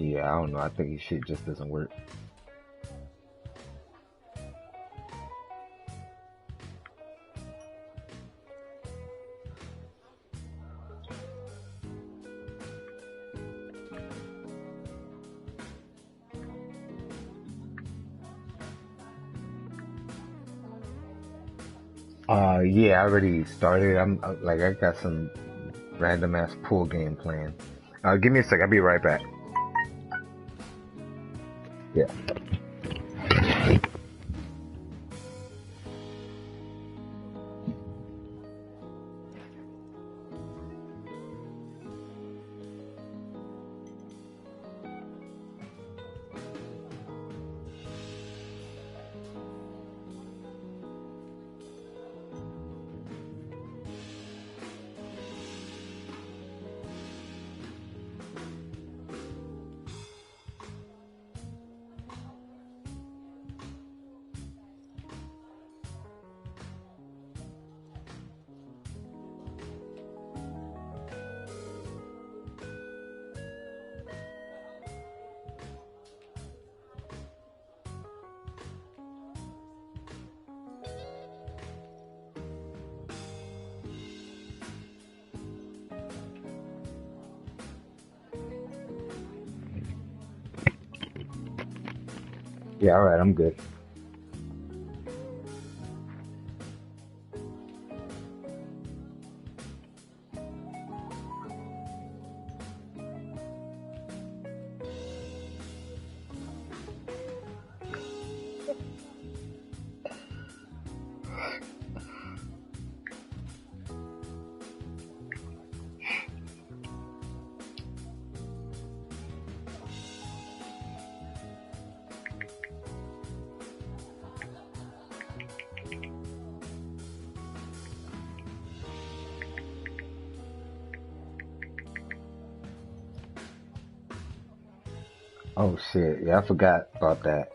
Yeah, I don't know. I think his shit just doesn't work. Yeah, I already started. Like, I got some random ass pool game playing. Give me a sec. I'll be right back. Yeah. Yeah, all right. I'm good. Oh shit. Yeah, I forgot about that.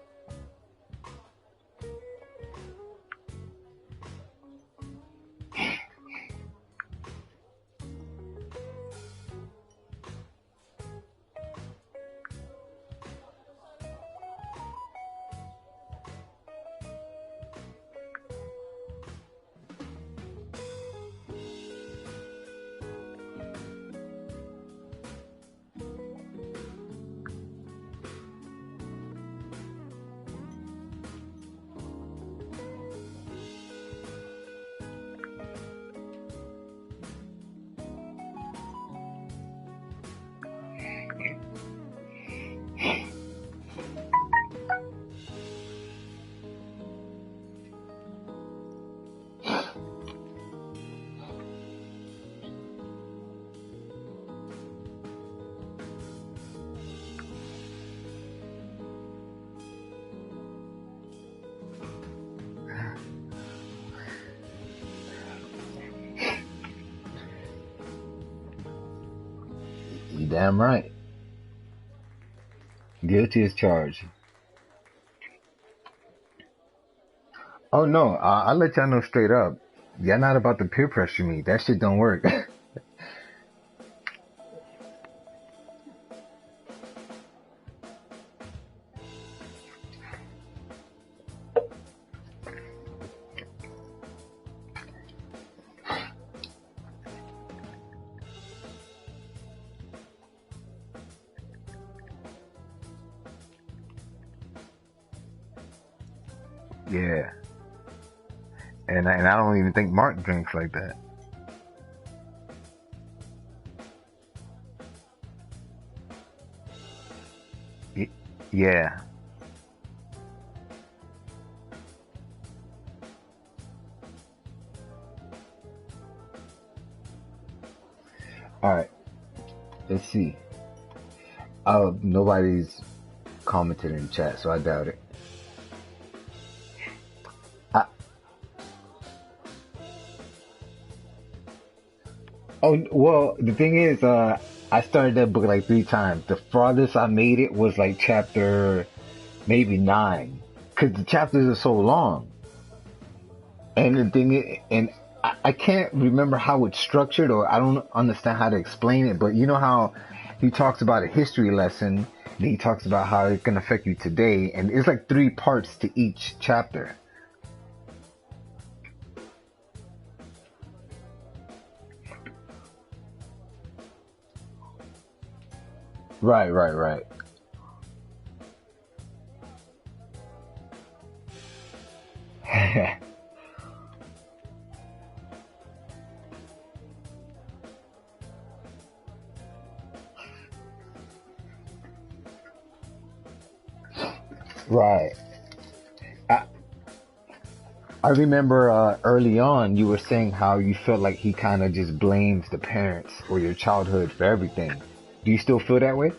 You damn right. Guilty as charged. Oh no, I'll let y'all know straight up. Y'all not about to peer pressure me. That shit don't work. Yeah. And I don't even think Mark drinks like that. Y- yeah. All right. Let's see. Nobody's commented in chat, so I doubt it. I, oh well, the thing is, I started that book like 3 times. The farthest I made it was like chapter maybe 9, because the chapters are so long. And the thing is, and I can't remember how it's structured, or I don't understand how to explain it. But you know how he talks about a history lesson, He talks about how it can affect you today, and it's like three parts to each chapter. Right, right, right. Right. I, I remember early on you were saying how you felt like he kind of just blames the parents or your childhood for everything. Do you still feel that way?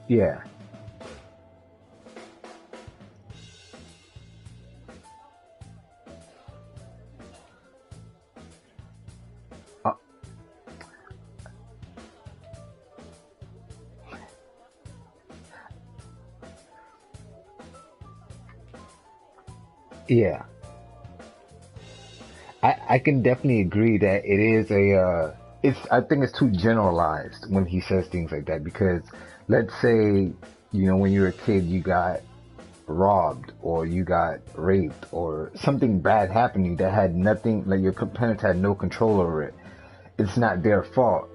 Yeah. Uh, yeah. I can definitely agree that it is it's, I think it's too generalized when he says things like that because let's say, when you were a kid, you got robbed or you got raped or something bad happened to you that had nothing, like your parents had no control over it. It's not their fault.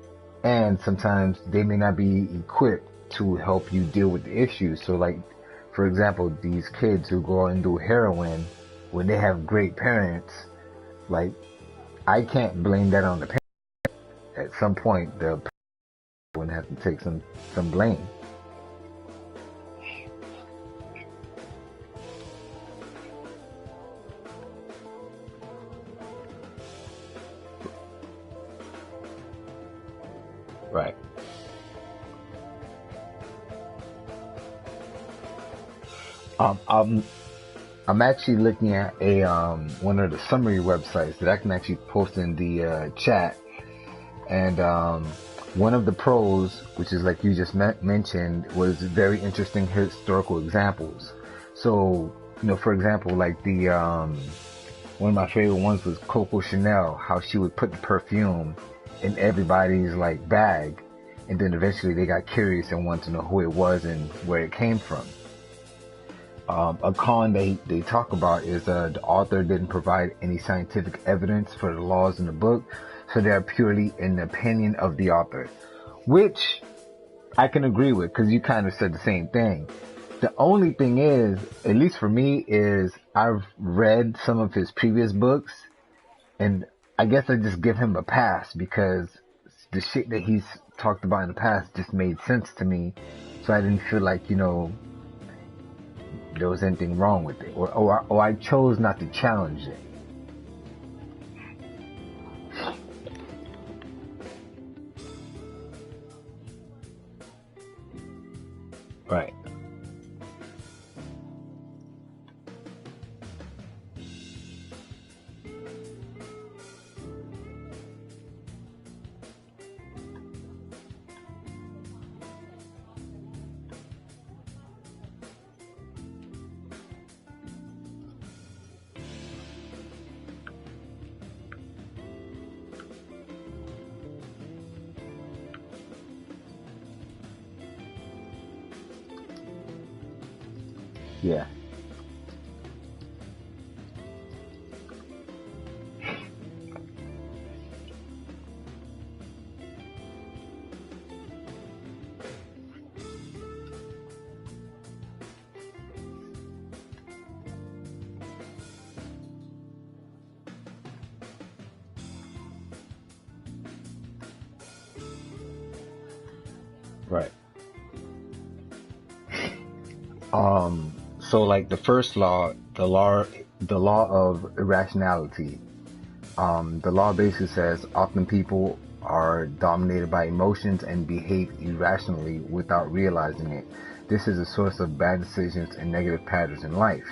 And sometimes they may not be equipped to help you deal with the issues. So like, for example, these kids who go out and do heroin when they have great parents, like I can't blame that on the parents. At some point, the parents would have to take some blame. Right. Um, I'm I'm actually looking at a one of the summary websites that I can actually post in the chat, and one of the pros, which is like you just mentioned, was very interesting historical examples. So, for example, like the one of my favorite ones was Coco Chanel, how she would put the perfume in everybody's like bag, and then eventually they got curious and wanted to know who it was and where it came from. A con they talk about is the author didn't provide any scientific evidence for the laws in the book, so they are purely an opinion of the author, which I can agree with because you kind of said the same thing. The only thing is, at least for me, is I've read some of his previous books, and I guess I just give him a pass because the shit that he's talked about in the past just made sense to me, so I didn't feel like there was anything wrong with it, or I chose not to challenge it. Right, yeah, right. So like the first law, the law of irrationality. The law basically says often people are dominated by emotions and behave irrationally without realizing it. This is a source of bad decisions and negative patterns in life.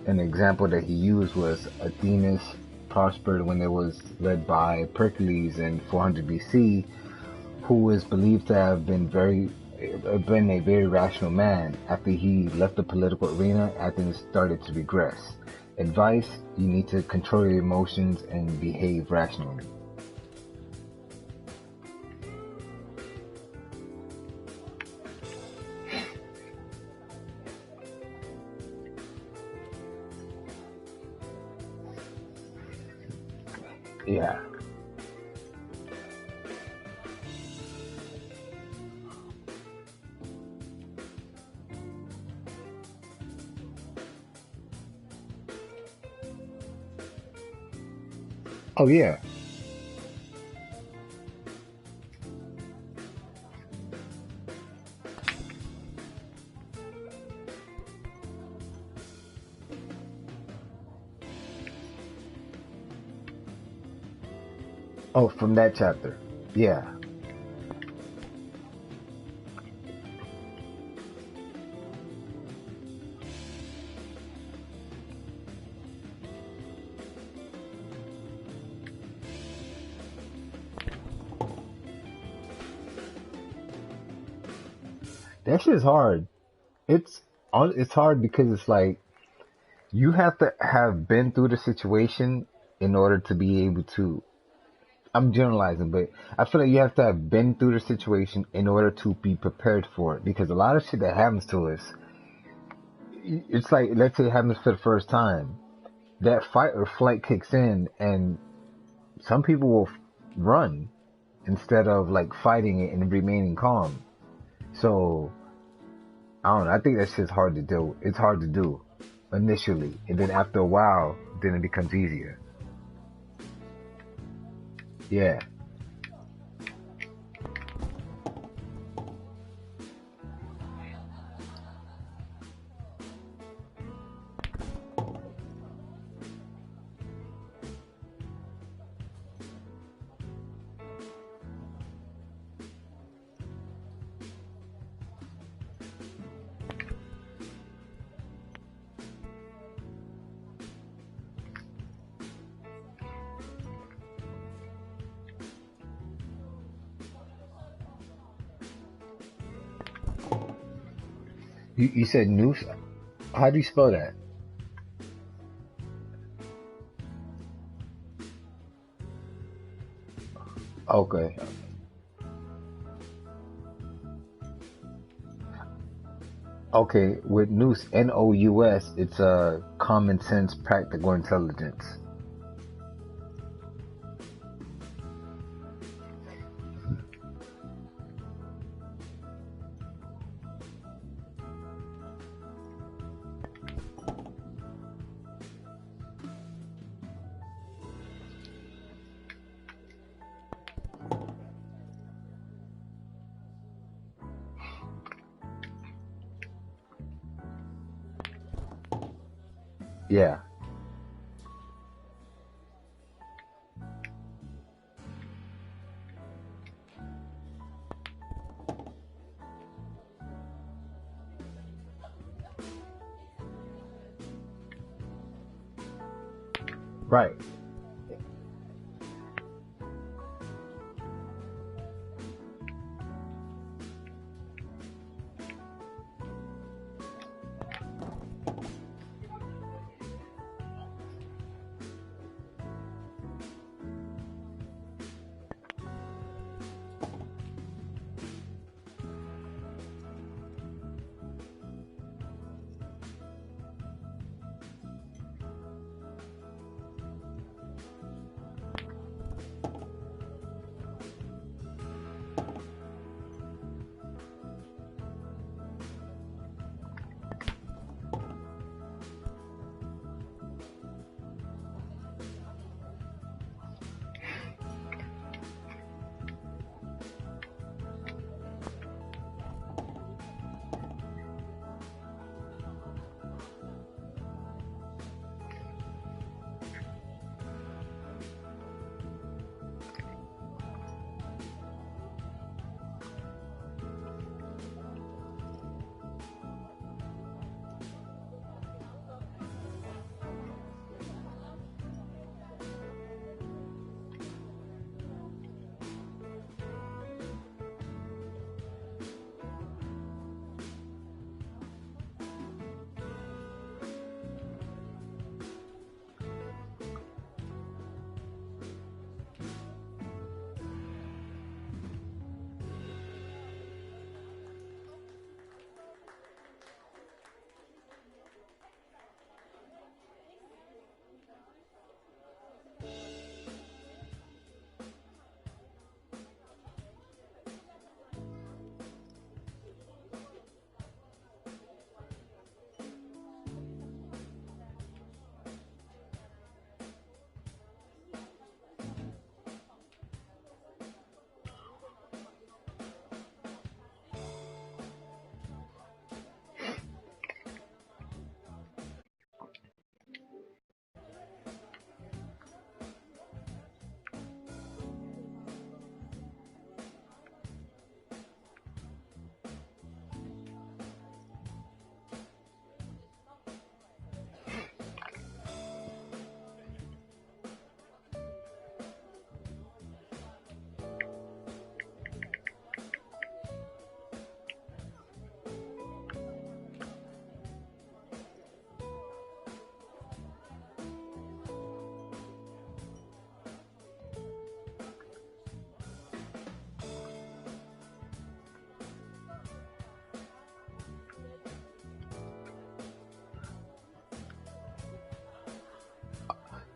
An example that he used was Athens prospered when it was led by Pericles in 400 BC, who is believed to have been a very rational man. After he left the political arena, Athens started to regress. Advice: you need to control your emotions and behave rationally. Yeah. Oh yeah. Oh, from that chapter. Yeah. That shit's hard. It's it's hard because it's like you have to have been through the situation in order to be able to. I'm generalizing, but I feel like you have to have been through the situation in order to be prepared for it. Because a lot of shit that happens to us, it's like, let's say it happens for the first time. That fight or flight kicks in, and some people will run instead of like fighting it and remaining calm. So I don't know. I think that shit's hard to do. It's hard to do initially, and then after a while, then it becomes easier. Yeah. You said noose. How do you spell that? Okay. Okay. With noose, Nous, it's a common sense, practical intelligence. Yeah. Right.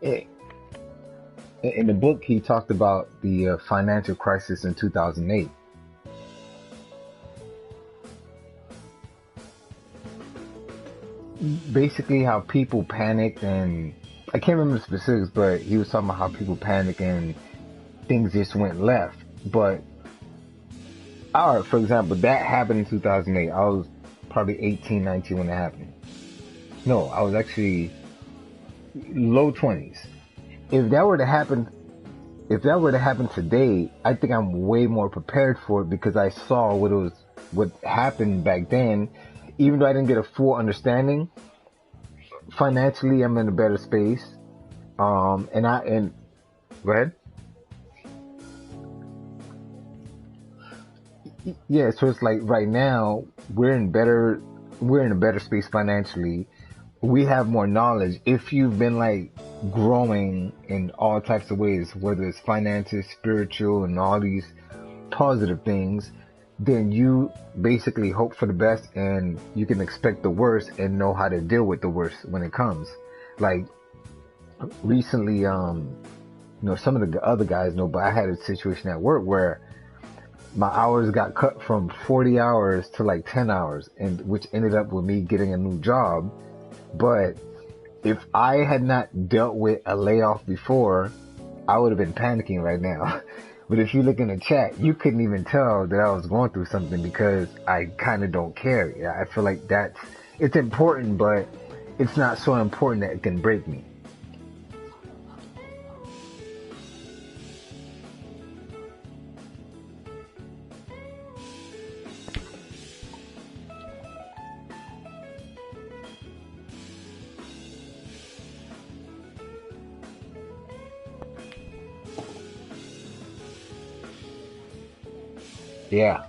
I- In the book, he talked about the financial crisis in 2008. Basically, how people panicked, and I can't remember the specifics, but he was talking about how people panicked and things just went left. But all right, for example, that happened in 2008. I was probably 18, 19 when it happened. No, I was actually low 20s. If that were to happen, if that were to happen today, I think I'm way more prepared for it because I saw what happened back then. Even though I didn't get a full understanding, financially, I'm in a better space. And go ahead. Yeah, so it's like right now we're in a better space financially. We have more knowledge. If you've been like growing in all types of ways, whether it's finances, spiritual, and all these positive things, then you basically hope for the best and you can expect the worst and know how to deal with the worst when it comes. Like recently, some of the other guys know, but I had a situation at work where my hours got cut from 40 hours to like 10 hours, and which ended up with me getting a new job. But if I had not dealt with a layoff before, I would have been panicking right now. But if you look in the chat, you couldn't even tell that I was going through something because I kind of don't care. Yeah, I feel like it's important, but it's not so important that it can break me. Yeah,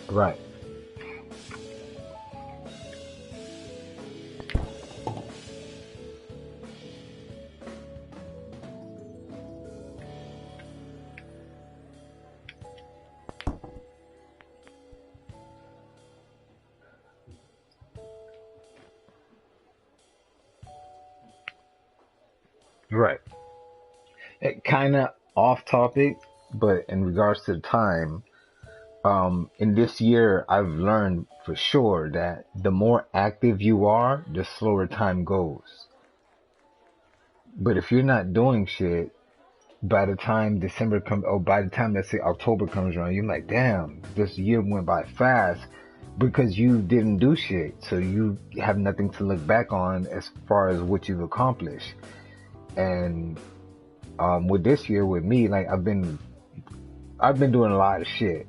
right, right. It kind of off topic, but in regards to the time, in this year, I've learned for sure that the more active you are, the slower time goes. But if you're not doing shit, by the time December comes, or by the time, let's say, October comes around, you're like, damn, this year went by fast because you didn't do shit. So you have nothing to look back on as far as what you've accomplished. And with this year, with me, like I've been doing a lot of shit.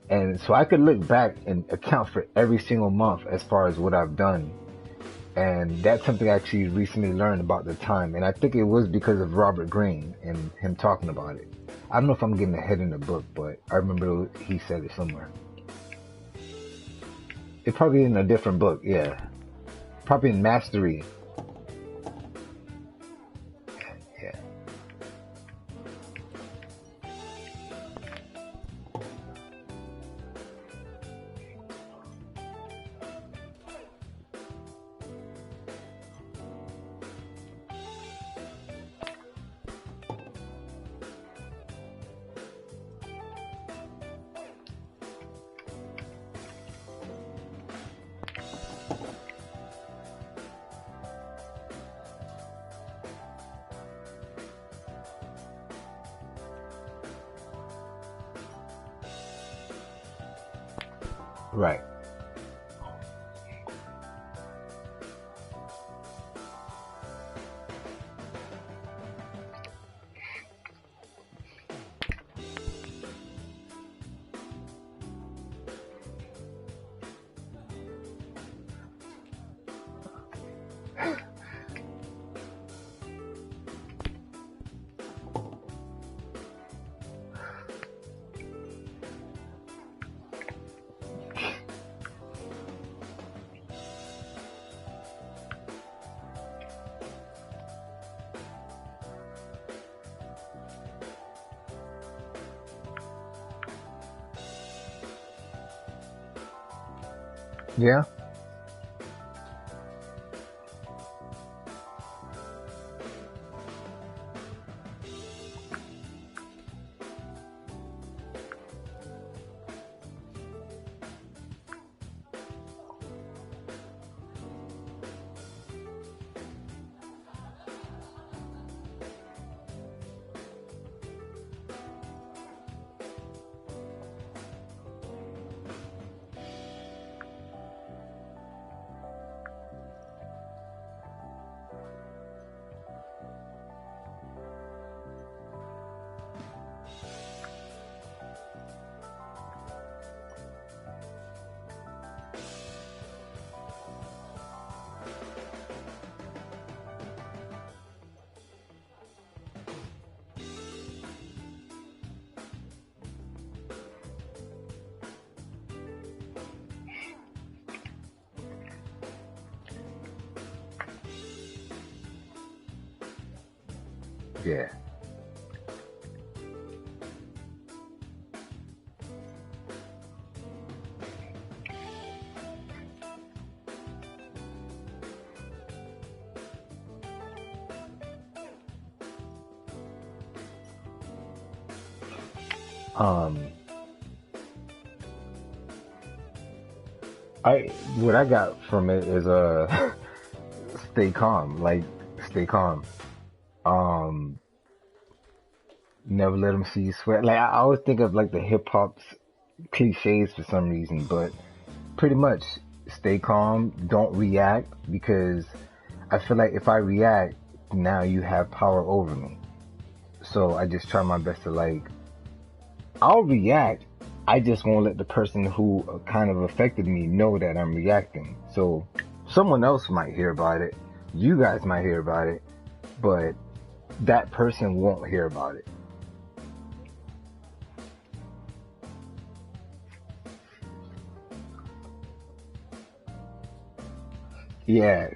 And so I could look back and account for every single month as far as what I've done. And that's something I actually recently learned about the time. And I think it was because of Robert Greene and him talking about it. I don't know if I'm getting ahead in the book, but I remember he said it somewhere. It's probably in a different book, yeah. Probably in Mastery. Yeah. Right. Yeah. Yeah. Um, I what I got from it is stay calm, like stay calm. Um, never let them see you sweat. Like I always think of like the hip hop's cliches for some reason, but pretty much stay calm, don't react because I feel like if I react, now you have power over me. So I just try my best to like I'll react. I just won't let the person who kind of affected me know that I'm reacting. So someone else might hear about it. You guys might hear about it, but that person won't hear about it. Yeah,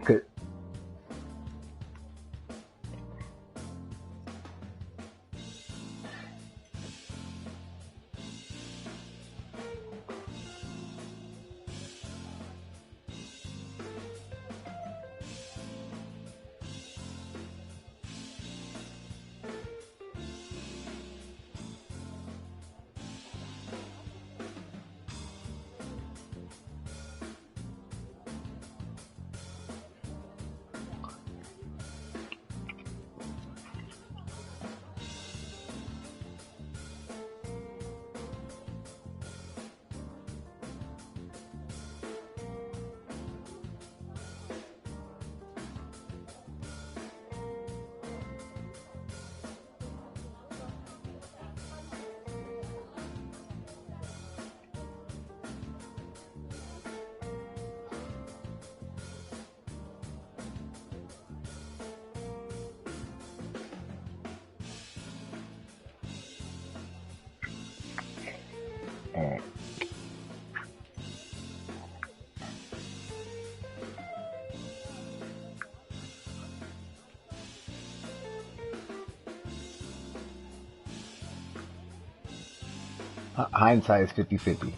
uh, hindsight is 50-50.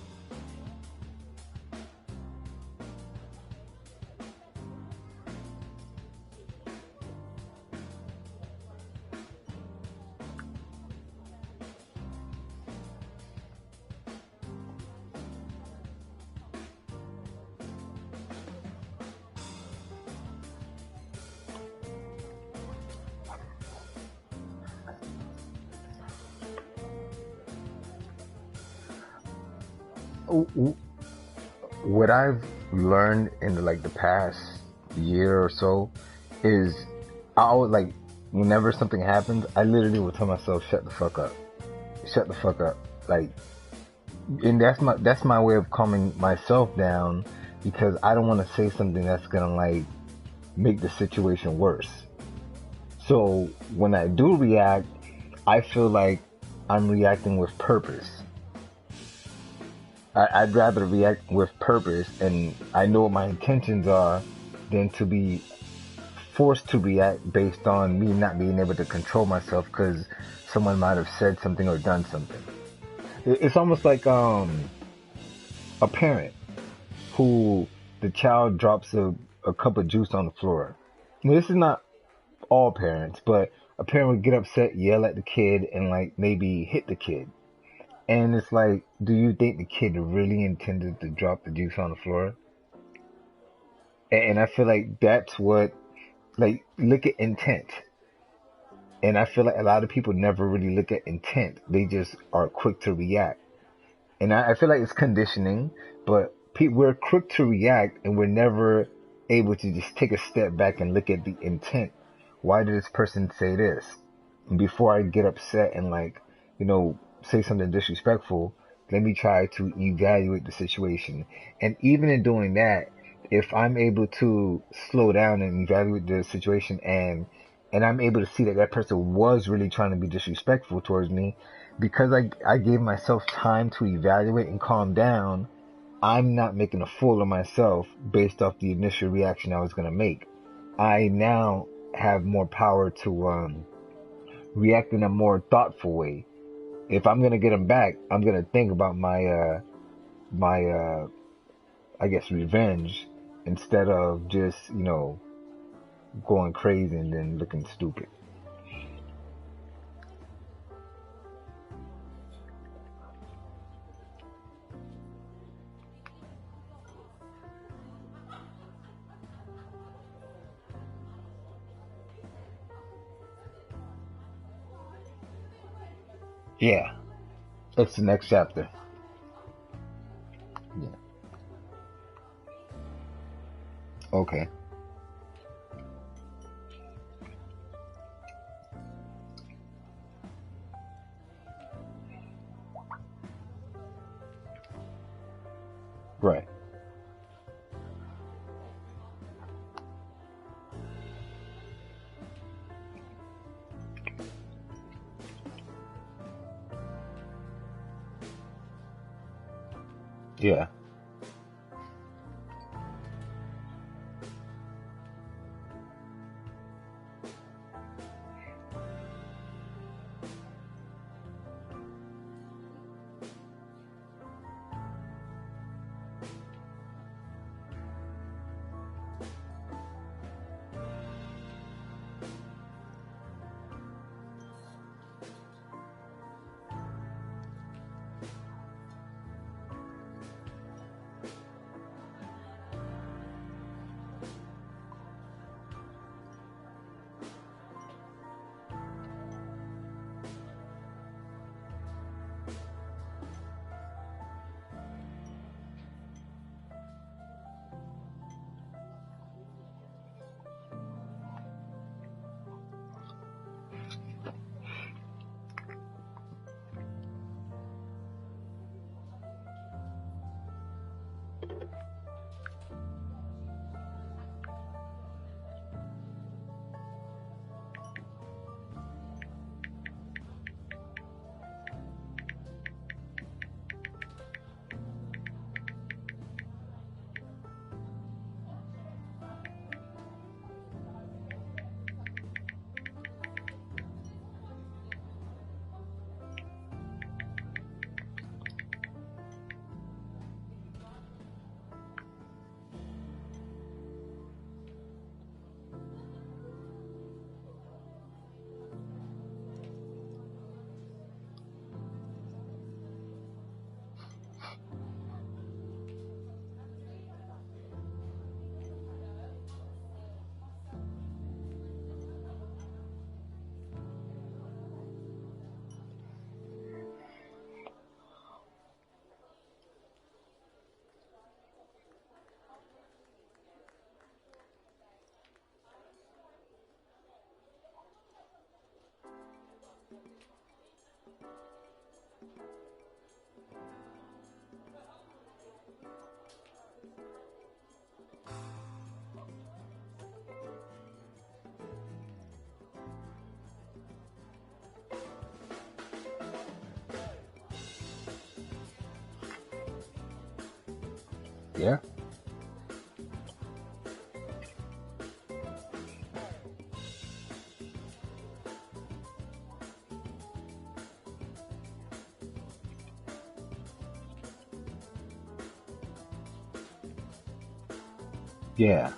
What I've learned in like the past year or so is I always like whenever something happens, I literally will tell myself, shut the fuck up. Shut the fuck up. Like and that's my way of calming myself down because I don't want to say something that's gonna like make the situation worse. So when I do react, I feel like I'm reacting with purpose. I'd rather react with purpose and I know what my intentions are than to be forced to react based on me not being able to control myself because someone might have said something or done something. It's almost like a parent who the child drops a cup of juice on the floor. Now, this is not all parents, but a parent would get upset, yell at the kid, and like maybe hit the kid. And it's like, do you think the kid really intended to drop the juice on the floor? And I feel like that's what, like, look at intent. And I feel like a lot of people never really look at intent. They just are quick to react. And I feel like it's conditioning, but we're quick to react and we're never able to just take a step back and look at the intent. Why did this person say this? And before I get upset and like, say something disrespectful, let me try to evaluate the situation. And even in doing that, if I'm able to slow down and evaluate the situation and I'm able to see that that person was really trying to be disrespectful towards me, because I gave myself time to evaluate and calm down, I'm not making a fool of myself based off the initial reaction I was going to make. I now have more power to react in a more thoughtful way. If I'm going to get them back, I'm going to think about my I guess revenge instead of just, going crazy and then looking stupid. Yeah, it's the next chapter. Yeah. Okay. Right. Yeah. Yeah. Yeah.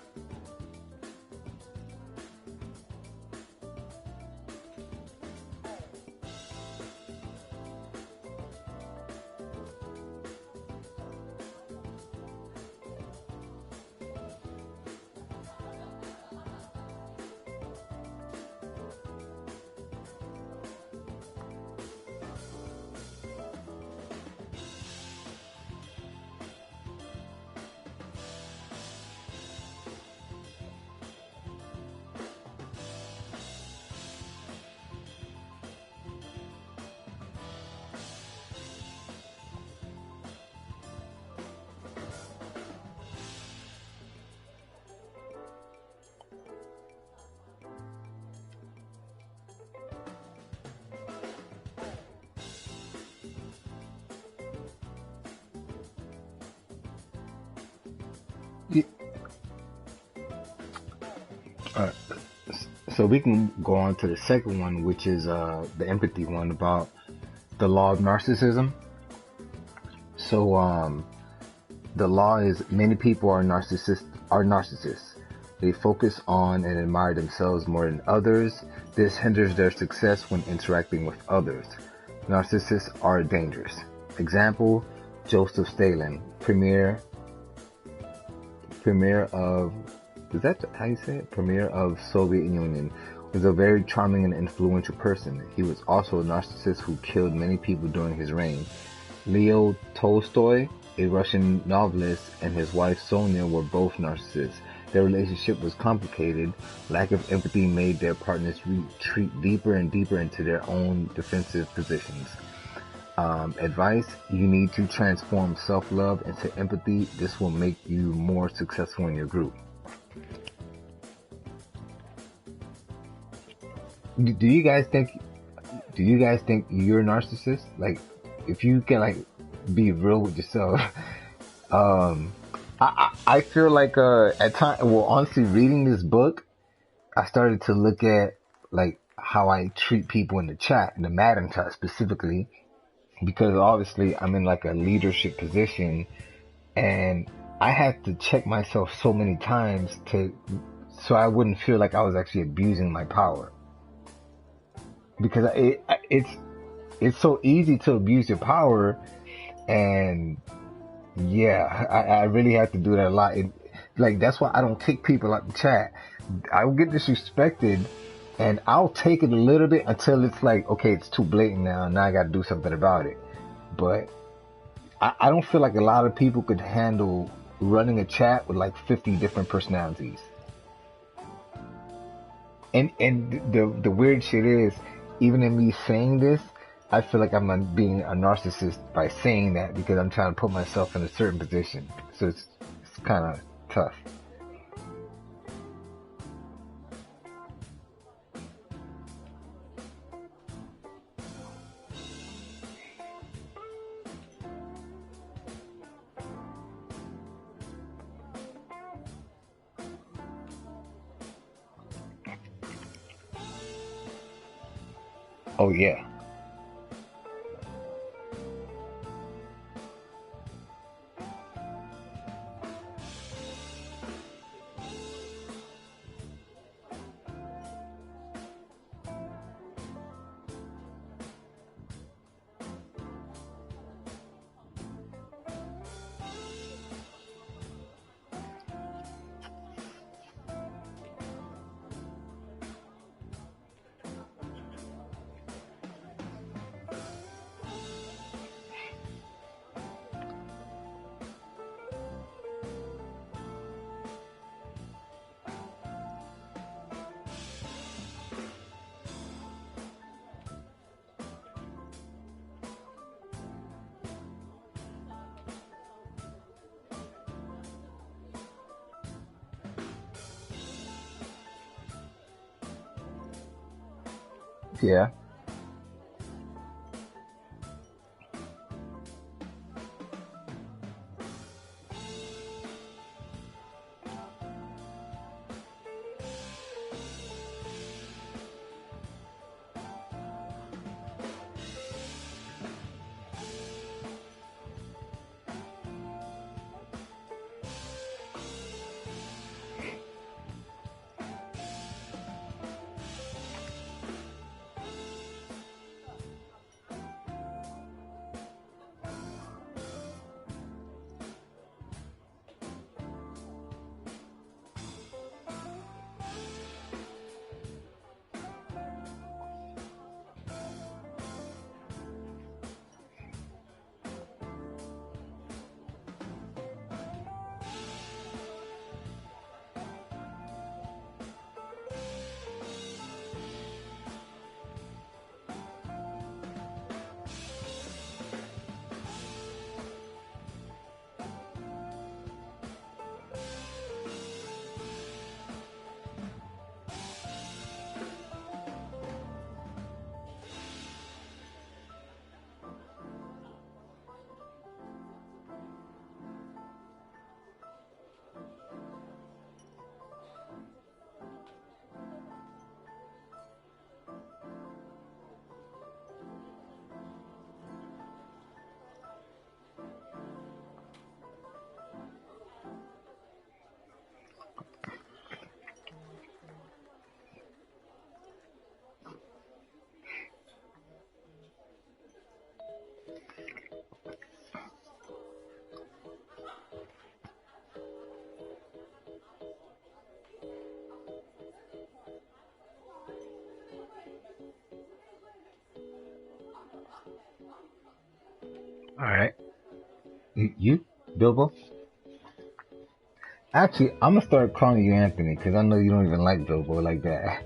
Y- Uh, so we can go on to the second one, which is the empathy one about the law of narcissism. So the law is many people are narcissists. They focus on and admire themselves more than others. This hinders their success when interacting with others. Narcissists are dangerous. Example: Joseph Stalin, premier of, is that how you say it? Premier of Soviet Union, was a very charming and influential person. He was also a narcissist who killed many people during his reign. Leo Tolstoy, a Russian novelist, and his wife Sonia were both narcissists. Their relationship was complicated. Lack of empathy made their partners retreat deeper and deeper into their own defensive positions. Advice: you need to transform self-love into empathy. This will make you more successful in your group. Do you guys think? Do you guys think you're a narcissist? Like, if you can like be real with yourself. Um, I feel like at time, well, honestly, reading this book, I started to look at like how I treat people in the chat, in the Madden chat specifically, because obviously I'm in like a leadership position, and I had to check myself so many times to so I wouldn't feel like I was actually abusing my power, because it's so easy to abuse your power. And yeah, I really have to do that a lot. Like, that's why I don't kick people out the chat. I will get disrespected, and I'll take it a little bit until it's like, okay, it's too blatant now. Now I got to do something about it. But I don't feel like a lot of people could handle running a chat with like 50 different personalities. And the weird shit is, even in me saying this, I feel like I'm being a narcissist by saying that, because I'm trying to put myself in a certain position. So it's kind of tough. Oh yeah. Yeah. All right. You, Bilbo? Actually, I'm gonna start calling you Anthony because I know you don't even like Bilbo like that.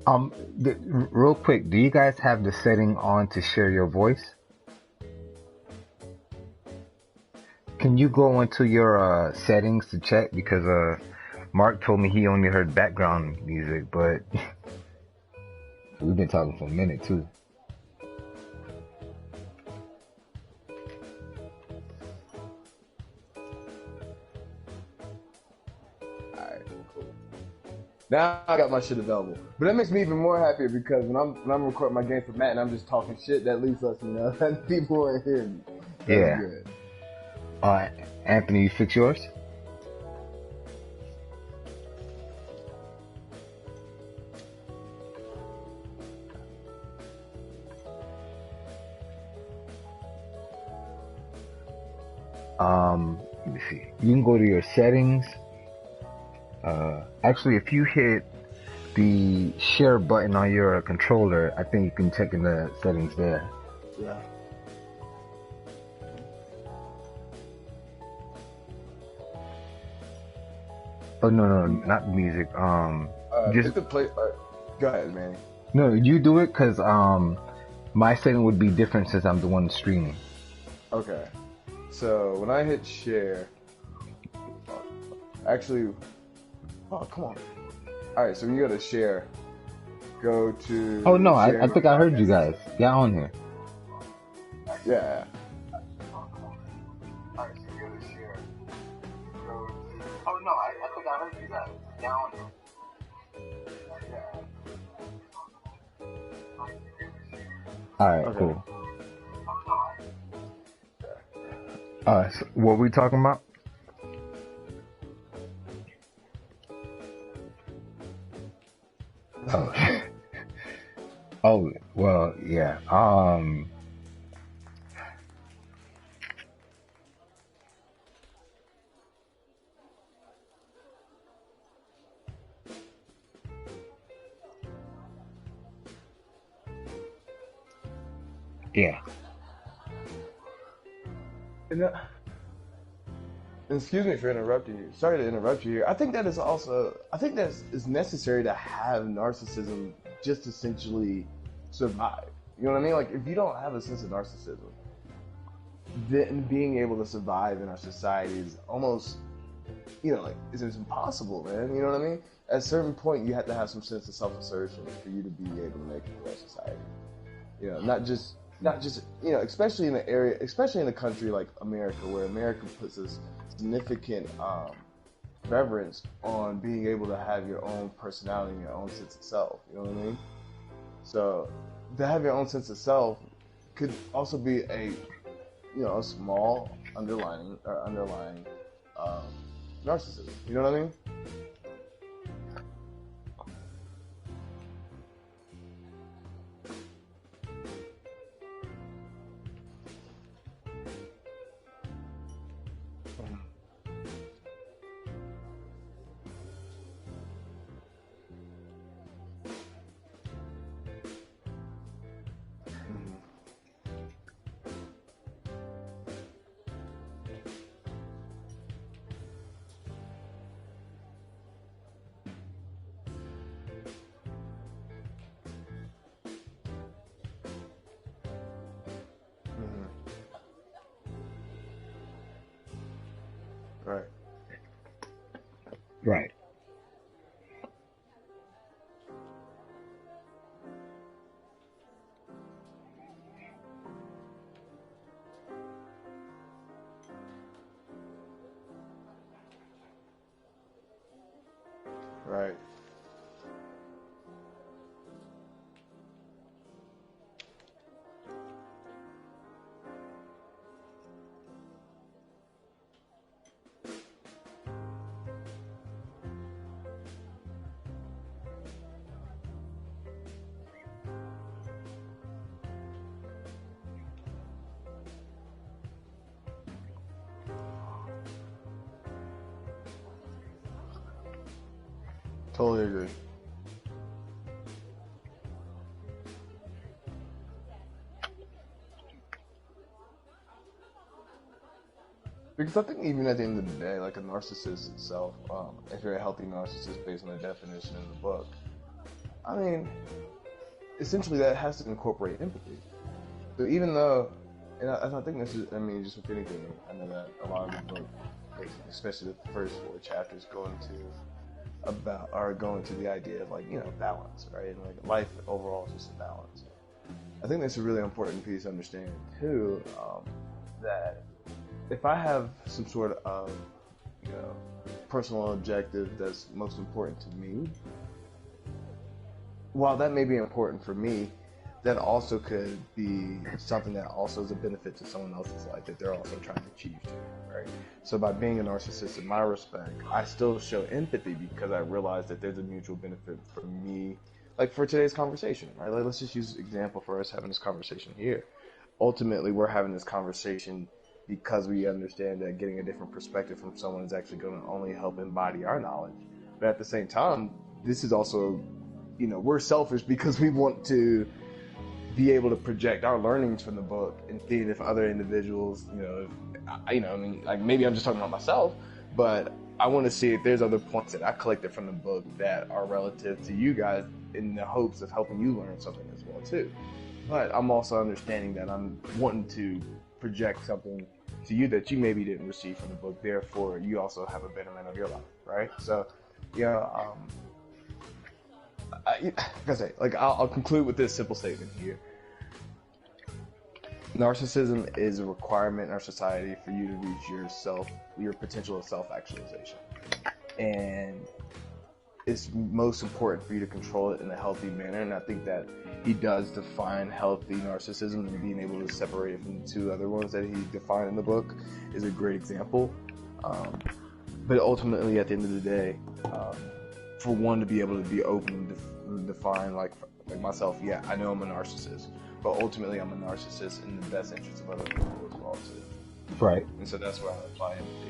Um, Real quick, do you guys have the setting on to share your voice? Can you go into your settings to check? Because Mark told me he only heard background music, but we've been talking for a minute too. All right, cool. Now I got my shit available, but that makes me even more happier because when I'm recording my game for Matt and I'm just talking shit, that leaves us, that people ain't hearing me. That's Yeah. good. Uh, Anthony, you fix yours? Let me see. You can go to your settings. Actually, if you hit the share button on your controller, I think you can check in the settings there. Yeah. Oh no, no, not music. Just Hit the play. Go ahead, Manny. no, you do it because my setting would be different since I'm the one streaming. Okay. So when I hit share, actually, oh come on. All right, so when you go to share, go Oh to no, share I my think I heard you podcast. guys. Get on here. Yeah. All right, Okay. cool. So what we talking about? Oh, oh, well, yeah. Yeah. And, excuse me for interrupting you. Sorry to interrupt you here. I think that is also. I think that is necessary to have narcissism just essentially survive. You know what I mean? Like if you don't have a sense of narcissism, then being able to survive in our society is almost, like it's impossible, man. You know what I mean? At a certain point, you have to have some sense of self-assertion for you to be able to make it in our society. Not just especially in the area, especially in a country like America, where America puts a significant reverence on being able to have your own personality and your own sense of self. You know what I mean? So to have your own sense of self could also be a small underlying um, narcissism. You know what I mean? Right. Totally agree. Because I think even at the end of the day, like a narcissist itself, if you're a healthy narcissist based on the definition in the book, I mean, essentially that has to incorporate empathy. So even though, and I think this is, I mean, just with anything, I know that a lot of the book, especially the first 4 chapters, go into the idea of like, you know, balance, right? And like life overall is just a balance. I think that's a really important piece to understand too, that if I have some sort of, you know, personal objective that's most important to me, while that may be important for me, that also could be something that also is a benefit to someone else's life that they're also trying to achieve too, right? So by being a narcissist in my respect, I still show empathy because I realize that there's a mutual benefit for me, like for today's conversation, right? Like let's just use an example for us having this conversation here. Ultimately, we're having this conversation because we understand that getting a different perspective from someone is actually going to only help embody our knowledge. But at the same time, this is also, you know, we're selfish because we want to be able to project our learnings from the book and see if other individuals, I mean, like maybe I'm just talking about myself, but I want to see if there's other points that I collected from the book that are relative to you guys in the hopes of helping you learn something as well too. But I'm also understanding that I'm wanting to project something to you that you maybe didn't receive from the book. Therefore, you also have a betterment of your life, right? So, I'll conclude with this simple statement here. Narcissism is a requirement in our society for you to reach your potential of self-actualization. And it's most important for you to control it in a healthy manner. And I think that he does define healthy narcissism, and being able to separate it from the 2 other ones that he defined in the book is a great example. But ultimately, at the end of the day, for one to be able to be open and define, like myself, yeah, I know I'm a narcissist, but ultimately I'm a narcissist in the best interest of other people as well too. Right. And so that's where I apply empathy.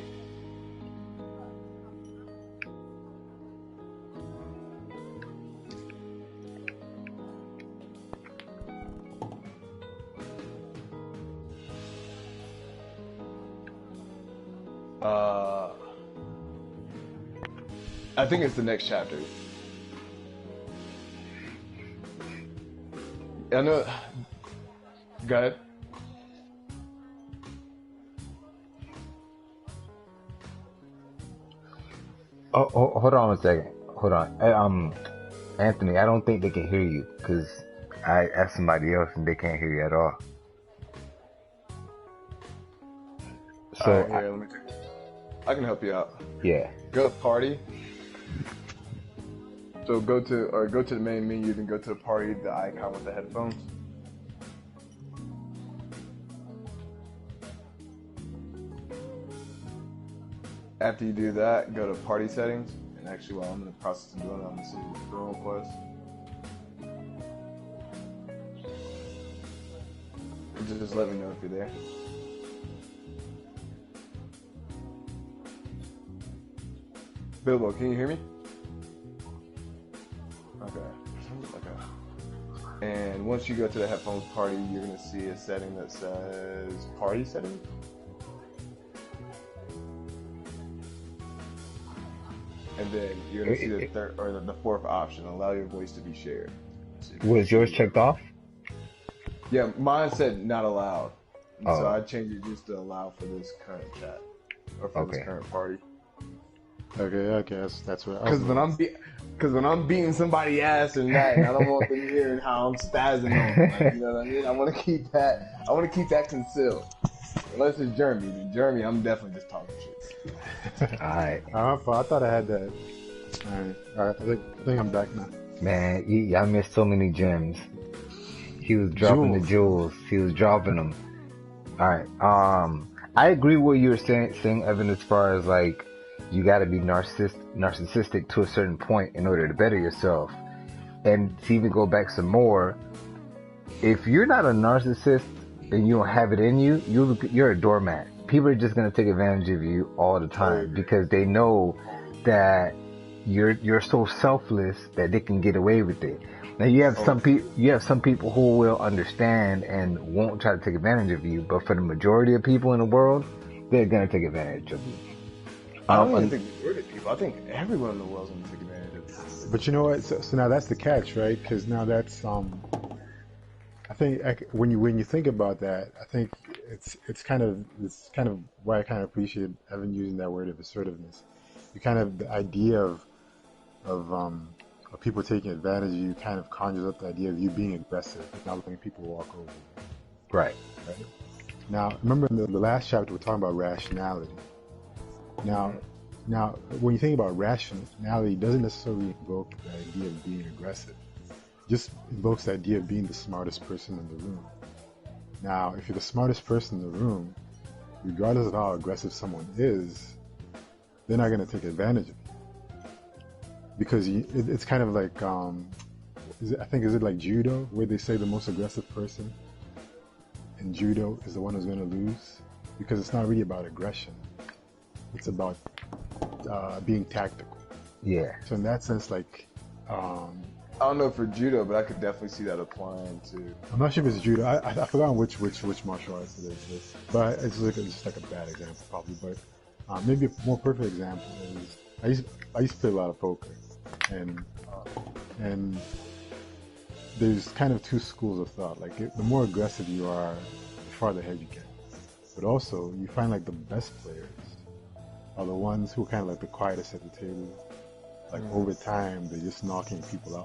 I think it's the next chapter. I know. Go ahead. Oh, hold on a second. Hold on. Anthony, I don't think they can hear you because I asked somebody else and they can't hear you at all. So all right, here, let me take it. I can help you out. Yeah. Go to party. So go to the main menu, then go to the party, the icon with the headphones. After you do that, go to party settings. And actually, while I'm in the process of doing it, I'm going to send you a friend request. And just let me know if you're there. Bilbo, can you hear me? Okay. And once you go to the headphones party, you're going to see a setting that says party settings. And then you're going to see the third or the 4th option, allow your voice to be shared. Was yours checked off? Yeah, mine said not allowed. Oh. So I changed it just to allow for this current chat or for this current party. Okay, I guess that's what. Because when I'm beating somebody ass and that, and I don't want them hearing how I'm spazzing on them. Like, you know what I mean? I want to keep that concealed. Unless it's Jeremy. Jeremy, I'm definitely just talking shit. Alright. I thought I had that I think I'm back now. Man, y'all missed so many gems. He was dropping the Jules. jewels. He was dropping them. All right. I agree with what you were saying, Evan, as far as like you got to be narcissistic to a certain point in order to better yourself. And to even go back some more, if you're not a narcissist and you don't have it in you, you're a doormat. People are just gonna take advantage of you all the time because they know that you're so selfless that they can get away with it. Now you have some people who will understand and won't try to take advantage of you, but for the majority of people in the world, they're gonna take advantage of you. I don't even think majority of people. I think everyone in the world's gonna take advantage of it. But you know what? So now that's the catch, right? Because now that's I think when you think about that, I think it's kind of why I kind of appreciate Evan using that word of assertiveness. You kind of the idea of people taking advantage of you kind of conjures up the idea of you being aggressive, not letting people walk over you. Right. Right? Now, remember in the last chapter we're talking about rationality. Now, when you think about rationality, it doesn't necessarily invoke the idea of being aggressive. Just invokes the idea of being the smartest person in the room. Now, if you're the smartest person in the room, regardless of how aggressive someone is, they're not going to take advantage of you. Because it's kind of like, is it like judo, where they say the most aggressive person in judo is the one who's going to lose? Because it's not really about aggression. It's about being tactical. Yeah. So in that sense, like, I don't know for judo, but I could definitely see that applying to. I'm not sure if it's judo. I forgot which martial arts it is. But it's just like a bad example probably. But maybe a more perfect example is I used to play a lot of poker, and there's kind of two schools of thought. Like the more aggressive you are, the farther ahead you get. But also you find like the best players are the ones who are kind of like the quietest at the table. Like over time, they're just knocking people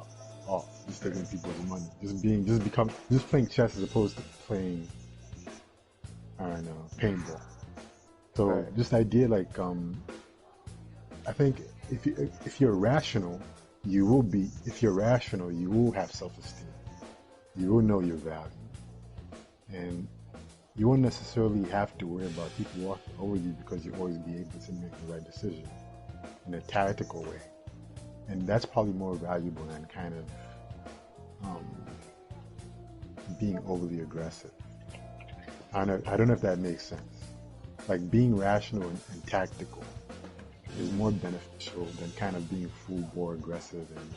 off, just taking people's money, just playing chess as opposed to playing, I don't know, paintball. So just the idea, like, I think if you're rational, you will have self-esteem. You will know your value, and you won't necessarily have to worry about people walking over you because you'll always be able to make the right decision in a tactical way. And that's probably more valuable than kind of being overly aggressive. I don't know if that makes sense. Like being rational and tactical is more beneficial than kind of being full bore aggressive and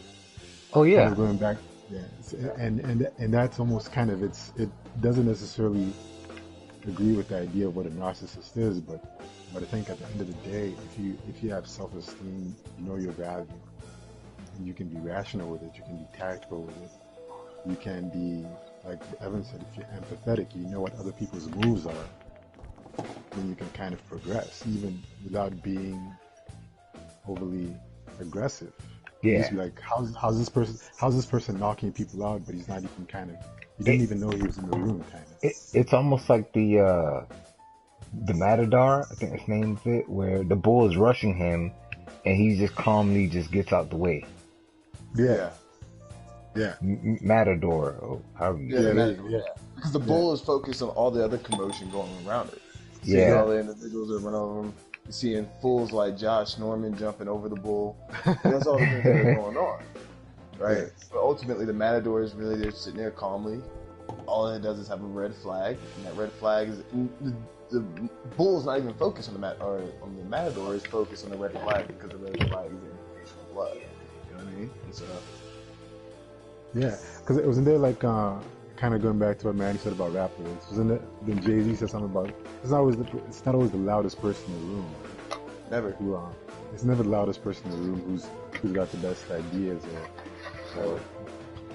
kind of going back. Yeah, and that's almost kind of it doesn't necessarily agree with the idea of what a narcissist is, but I think at the end of the day, if you have self-esteem, you know your value. You can be rational with it, you can be tactical with it, you can be, like Evan said, if you're empathetic, you know what other people's moves are, then you can kind of progress, even without being overly aggressive. Yeah. You just be like, how's this person knocking people out, but he's not even you didn't even know he was in the room, kind of. It's almost like the Matador, I think his name's it, where the bull is rushing him, and he just calmly just gets out the way. Yeah. Matador, or however you say it. Yeah. Because the bull is focused on all the other commotion going around it. Yeah. All the individuals that run over him. You're seeing fools like Josh Norman jumping over the bull. That's all the things that are going on. Right? Yeah. But ultimately, the Matador is really just sitting there calmly. All it does is have a red flag. And that red flag is... The bull's not even focused on the Matador. It's focused on the red flag because the red flag is in blood. You know what I mean? And so... Yeah, because it wasn't there like kind of going back to what Manny said about rap lyrics. Wasn't it? Then Jay-Z said something about it's not always the loudest person in the room. Never. It's never the loudest person in the room who's got the best ideas or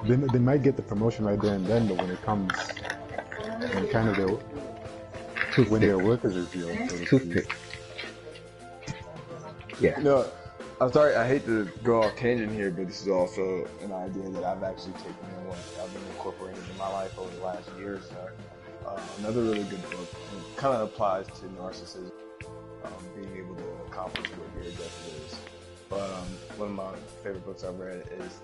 they might get the promotion right there and then, but when it comes when kind of their work is revealed, so to speak. Yeah. No, I'm sorry, I hate to go off tangent here, but this is also an idea that I've actually taken in I've been incorporating in my life over the last year or so. Another really good book, and kind of applies to narcissism, being able to accomplish what your objective is. But one of my favorite books I've read is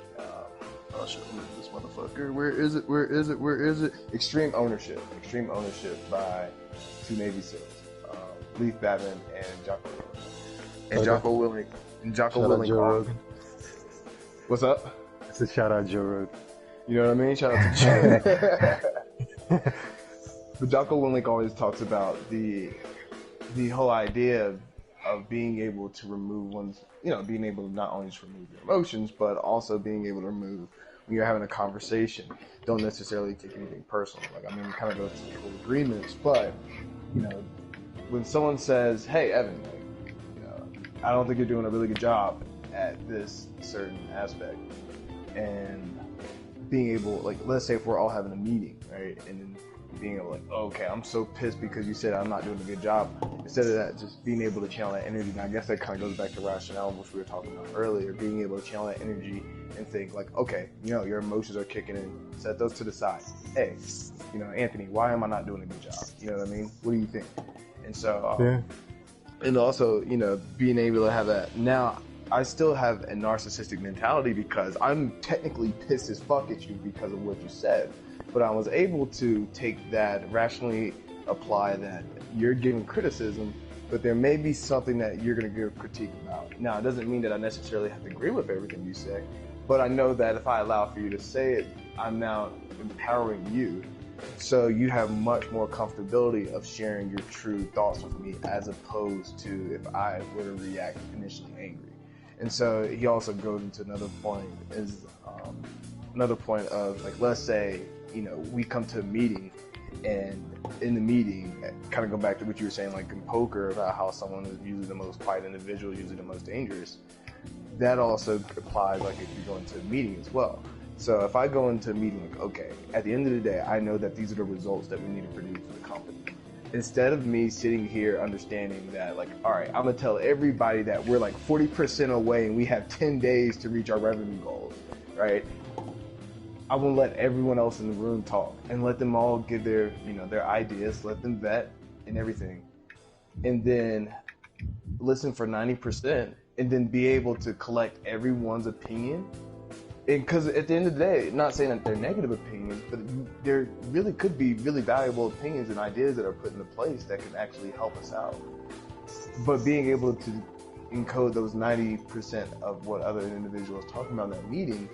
oh shit, look at this motherfucker. Where is it? Where is it? Where is it? Extreme Ownership. Extreme Ownership by two Navy SEALs, Leif Babin and Jocko. And Jocko Willing. And Jocko Shout out Willing. Joe Rogan. What's up? I said shout out Joe Rogan. You know what I mean? Shout out to Joe. But Jocko Willink always talks about the whole idea of being able to remove one's, being able to not only just remove your emotions, but also being able to remove when you're having a conversation. Don't necessarily take anything personal. Like, I mean, we kind of go to full agreements, but, when someone says, hey, Evan, I don't think you're doing a really good job at this certain aspect, and being able, like, let's say if we're all having a meeting, right, and then being able, like, okay, I'm so pissed because you said I'm not doing a good job. Instead of that, just being able to channel that energy. And I guess that kind of goes back to rationale, which we were talking about earlier. Being able to channel that energy and think, like, okay, your emotions are kicking in. Set those to the side. Hey, Anthony, why am I not doing a good job? You know what I mean? What do you think? And so, Yeah. and also, being able to have that. Now, I still have a narcissistic mentality because I'm technically pissed as fuck at you because of what you said. But I was able to take that, rationally apply that you're giving criticism, but there may be something that you're going to give critique about. Now, it doesn't mean that I necessarily have to agree with everything you say, but I know that if I allow for you to say it, I'm now empowering you. So you have much more comfortability of sharing your true thoughts with me, as opposed to if I were to react initially angry. And so he also goes into another point of, like, let's say, we come to a meeting, and in the meeting, kind of go back to what you were saying, like in poker, about how someone is usually the most quiet individual, usually the most dangerous. That also applies, like, if you go into a meeting as well. So if I go into a meeting, like, okay, at the end of the day, I know that these are the results that we need to produce for the company. Instead of me sitting here understanding that, like, all right, I'm going to tell everybody that we're like 40% away and we have 10 days to reach our revenue goals, right? I will let everyone else in the room talk and let them all give their, their ideas, let them vet and everything. And then listen for 90% and then be able to collect everyone's opinion. And because at the end of the day, not saying that they're negative opinions, but there really could be really valuable opinions and ideas that are put into place that can actually help us out. But being able to encode those 90% of what other individuals talking about in that meeting,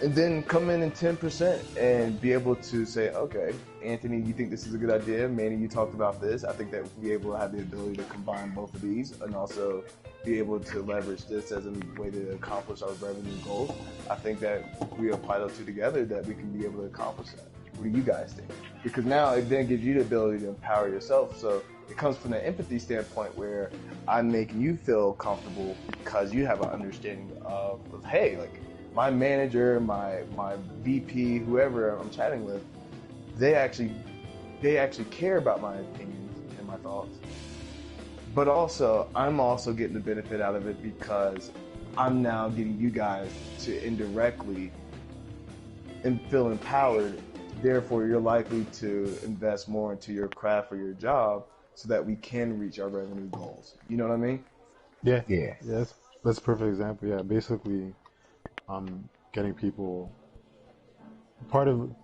and then come in 10% and be able to say, okay, Anthony, you think this is a good idea? Manny, you talked about this. I think that we'll be able to have the ability to combine both of these and also be able to leverage this as a way to accomplish our revenue goals. I think that if we apply those two together, that we can be able to accomplish that. What do you guys think? Because now it then gives you the ability to empower yourself. So it comes from the empathy standpoint where I'm making you feel comfortable because you have an understanding of hey, like, my manager, my VP, whoever I'm chatting with, they actually care about my opinions and my thoughts. But also, I'm also getting the benefit out of it because I'm now getting you guys to indirectly and feel empowered. Therefore, you're likely to invest more into your craft or your job so that we can reach our revenue goals. You know what I mean? Yeah. Yeah. Yeah, that's a perfect example. Yeah, basically, getting people. I'm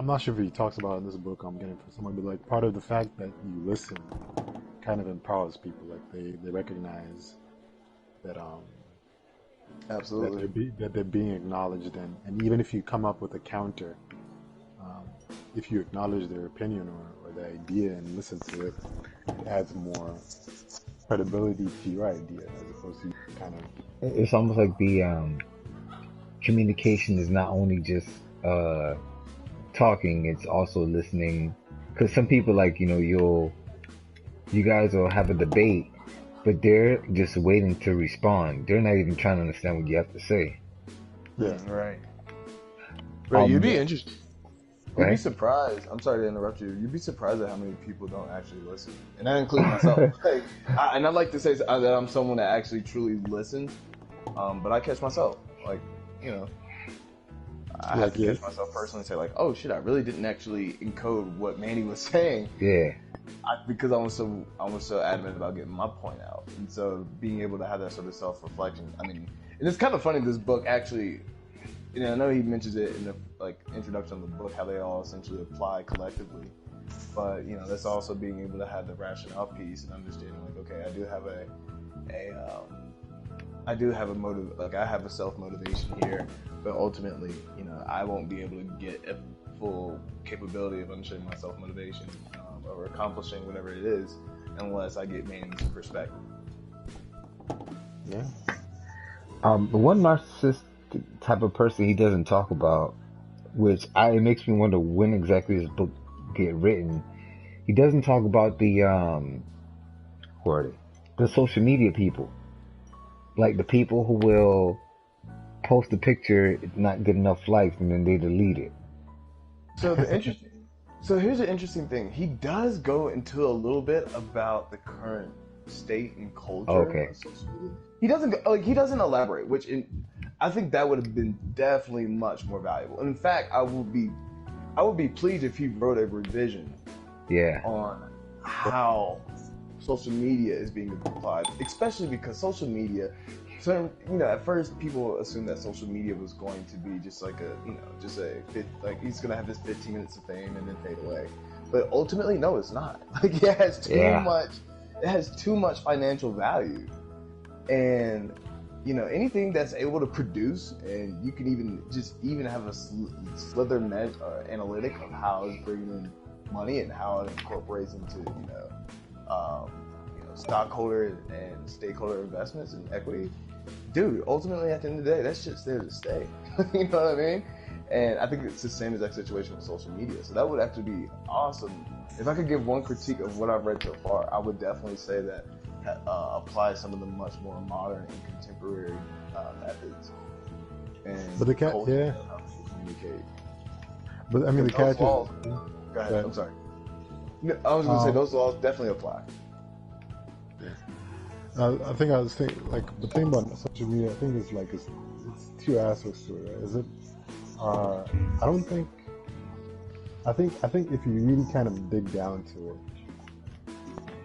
not sure if he talks about it in this book. I'm getting from someone, but like part of the fact that you listen kind of empowers people. Like they recognize that Absolutely. that they're being acknowledged, and even if you come up with a counter, if you acknowledge their opinion or their idea and listen to it, it adds more credibility to your idea as opposed to kind of. It's almost like the communication is not only just talking, it's also listening. Because some people, like, you guys will have a debate, but they're just waiting to respond. They're not even trying to understand what you have to say. Yeah. Right. Right. You'd be interested. You'd be Right? surprised. I'm sorry to interrupt you. You'd be surprised at how many people don't actually listen, and that includes myself. And I'd like to say that I'm someone that actually truly listens, but I catch myself. Like, I have Like, to yeah. catch myself personally and say like, oh shit, I really didn't actually encode what Manny was saying. Yeah. Because I was so adamant about getting my point out, and so being able to have that sort of self-reflection. I mean, and it's kind of funny. This book actually, you know, I know he mentions it in the like introduction of the book how they all essentially apply collectively, but you know, that's also being able to have the rationale piece and understanding like, okay, I do have a motive, like I have a self-motivation here, but ultimately, you know, I won't be able to get a full capability of understanding my self-motivation or accomplishing whatever it is unless I get Manny's perspective. Yeah. The one narcissist type of person he doesn't talk about, it makes me wonder when exactly this book get written. He doesn't talk about who are they? The social media people. Like the people who will post a picture, it's not good enough likes, and then they delete it. So here's an interesting thing. He does go into a little bit about the current state and culture. Okay. Of social media. He doesn't elaborate, I think that would have been definitely much more valuable. And in fact, I would be pleased if he wrote a revision Yeah. on how social media is being applied, especially because social media. So, you know, at first people assumed that social media was going to be just like he's gonna have this 15 minutes of fame and then fade away. But ultimately, no, it's not. Like it has too much financial value, and you know, anything that's able to produce, and you can even have a slither analytic of how it's bringing in money and how it incorporates into stockholder and stakeholder investments and equity. Dude, ultimately at the end of the day, that's just there to stay. You know what I mean? And I think it's the same exact situation with social media. So that would actually be awesome. If I could give one critique of what I've read so far, I would definitely say that apply some of the much more modern and contemporary methods. And But the cat, culture yeah. of how to communicate. But I mean, the Those catch laws- is. Go ahead. Right. I'm sorry. No, I was going to say those laws definitely apply. I think I was thinking, like, the thing about social media, I think is like, it's two aspects to it, right? Is it, I think if you really kind of dig down to it,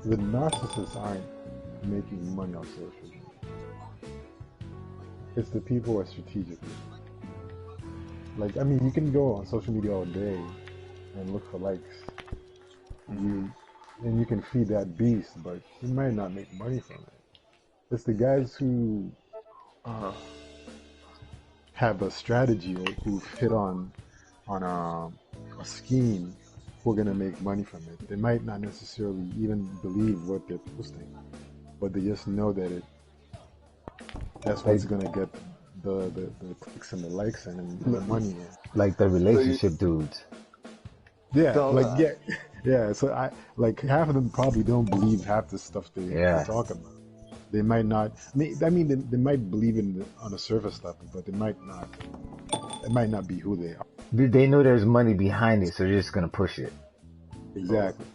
the narcissists aren't making money on social media. It's the people who are strategic. Like, I mean, you can go on social media all day and look for likes. And you can feed that beast, but you might not make money from it. It's the guys who have a strategy, or who've hit on a scheme, who are gonna make money from it. They might not necessarily even believe what they're posting, but they just know that that's what's gonna get the clicks and the likes and the money in. Like the relationship dudes. Yeah, Don't like lie. yeah. So half of them probably don't believe half the stuff they talk about. They might not. I mean, they might believe on a surface level, but they might not. It might not be who they are. They know there's money behind it, so they're just gonna push it. Exactly.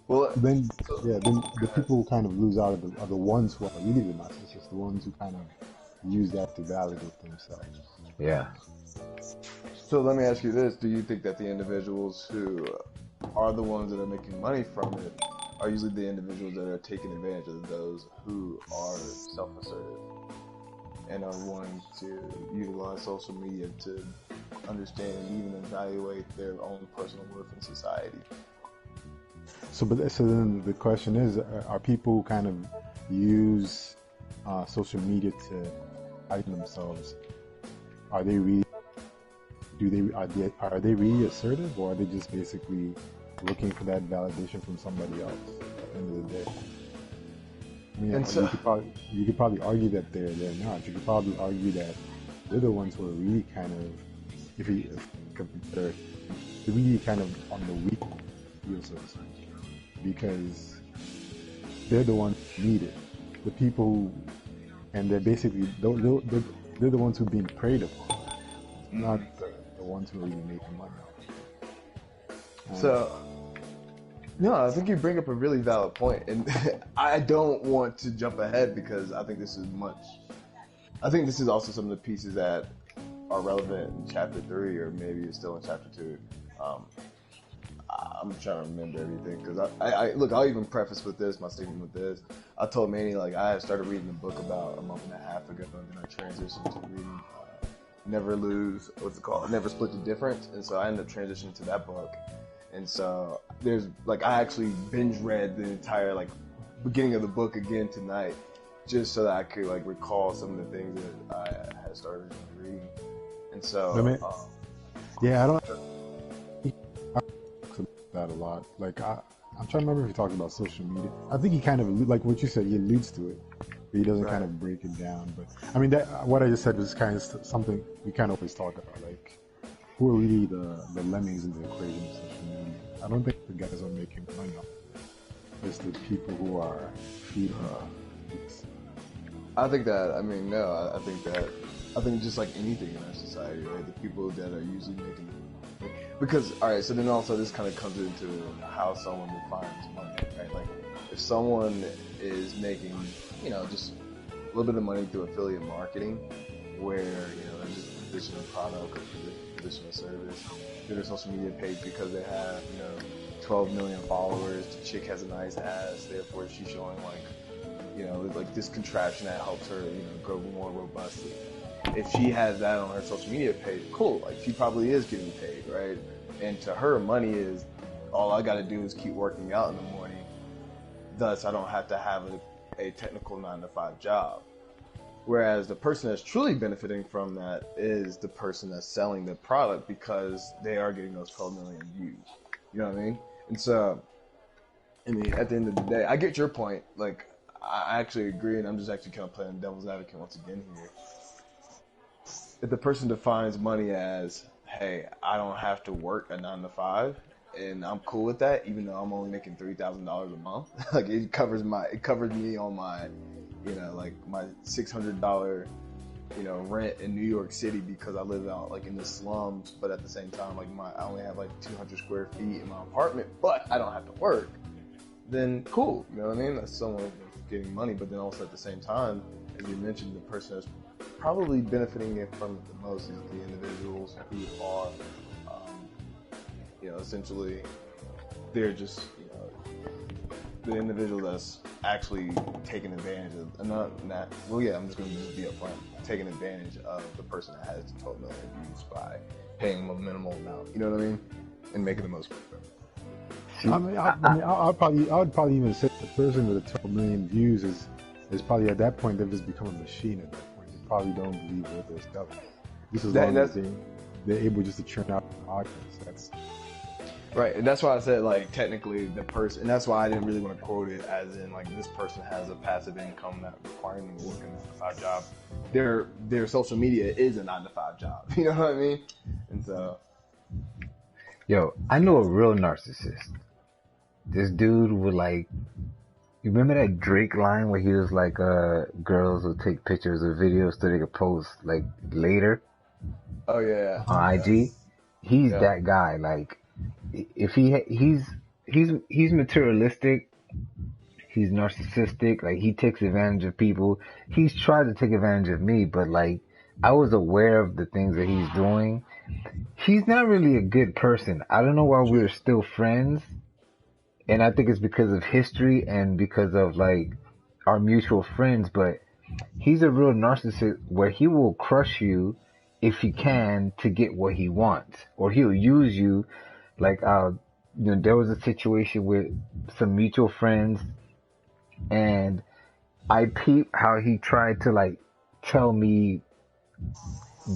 Well, Then the people who kind of lose out are the ones who are really the narcissists, the ones who kind of use that to validate themselves. Yeah. so let me ask you this. Do you think that the individuals who are the ones that are making money from it are usually the individuals that are taking advantage of those who are self-assertive and are wanting to utilize social media to understand and even evaluate their own personal worth in society? So then the question is: are people who kind of use social media to hide themselves? Are they really? Are they really assertive, or are they just basically looking for that validation from somebody else at the end of the day? I mean, And so- you could probably argue that they're not. You could probably argue that they're the ones who are really kind of, if they're really kind of on the weak heel, so to speak, because they're the ones who need it. The people who, and they're basically they're the ones who are being preyed upon, not the ones who are really making money off. So, no, I think you bring up a really valid point, and I don't want to jump ahead because I think this is also some of the pieces that are relevant in chapter 3, or maybe it's still in chapter 2. I'm trying to remember everything because I look. I'll even preface with this. My statement with this. I told Manny like I had started reading the book about a month and a half ago, and then I transitioned to reading Never Lose. What's it called? Never Split the Difference. And so I ended up transitioning to that book. And so there's like I actually binge read the entire like beginning of the book again tonight, just so that I could like recall some of the things that I had started reading. And so yeah, I don't. That a lot. Like I'm trying to remember if he talked about social media. I think he kind of like what you said. He alludes to it, but he doesn't kind of break it down. But I mean, that what I just said was kind of something we kind of always talk about. Like, who are really the lemmings in the equation of social media? I don't think the guys are making money off it. It's the people who are feeding it. I think that. I mean, no. I think just like anything in our society, right? The people that are usually making. Because, alright, so then also this kind of comes into how someone defines money, right? Like, if someone is making, just a little bit of money through affiliate marketing, where, they're just positioning a product or positioning a service through their social media page because they have, 12 million followers, the chick has a nice ass, therefore she's showing, like this contraption that helps her, grow more robustly. If she has that on her social media page, cool. Like she probably is getting paid, right? And to her, money is all I got to do is keep working out in the morning. Thus, I don't have to have a technical 9-to-5 job. Whereas the person that's truly benefiting from that is the person that's selling the product because they are getting those 12 million views. You know what I mean? And so, I mean, at the end of the day, I get your point. Like, I actually agree, and I'm just actually kind of playing devil's advocate once again here. If the person defines money as, hey, I don't have to work a 9-to-5, and I'm cool with that, even though I'm only making $3,000 a month, like it covers me on my, like my $600, rent in New York City because I live out like in the slums, but at the same time, like I only have like 200 square feet in my apartment, but I don't have to work. Then cool, you know what I mean? That's someone getting money, but then also at the same time, as you mentioned, the person that's probably benefiting it from it the most is the individuals who are, essentially, they're just, the individual that's actually taking advantage of, I'm just going to just be upfront, taking advantage of the person that has the 12 million views by paying them a minimal amount, you know what I mean? And making the most of it. I would probably even say the person with the 12 million views is probably at that point they've just become a machine at that point. They probably don't believe what they're selling. Just as long as they're able just to churn out the audience. That's right, and that's why I said like technically the person, and that's why I didn't really want to quote it as in like this person has a passive income that requires them to work a 9-to-5 job. Their social media is a 9-to-5 job. You know what I mean? And so, yo, I know a real narcissist. This dude would like. You remember that Drake line where he was like, girls will take pictures or videos so they could post like later? Oh yeah. On IG? He's that guy. Like, if he's materialistic, he's narcissistic, like he takes advantage of people. He's tried to take advantage of me, but like, I was aware of the things that he's doing. He's not really a good person. I don't know why we're still friends. And I think it's because of history and because of like our mutual friends, but he's a real narcissist where he will crush you if he can to get what he wants, or he'll use you. Like, there was a situation with some mutual friends, and I peeped how he tried to like tell me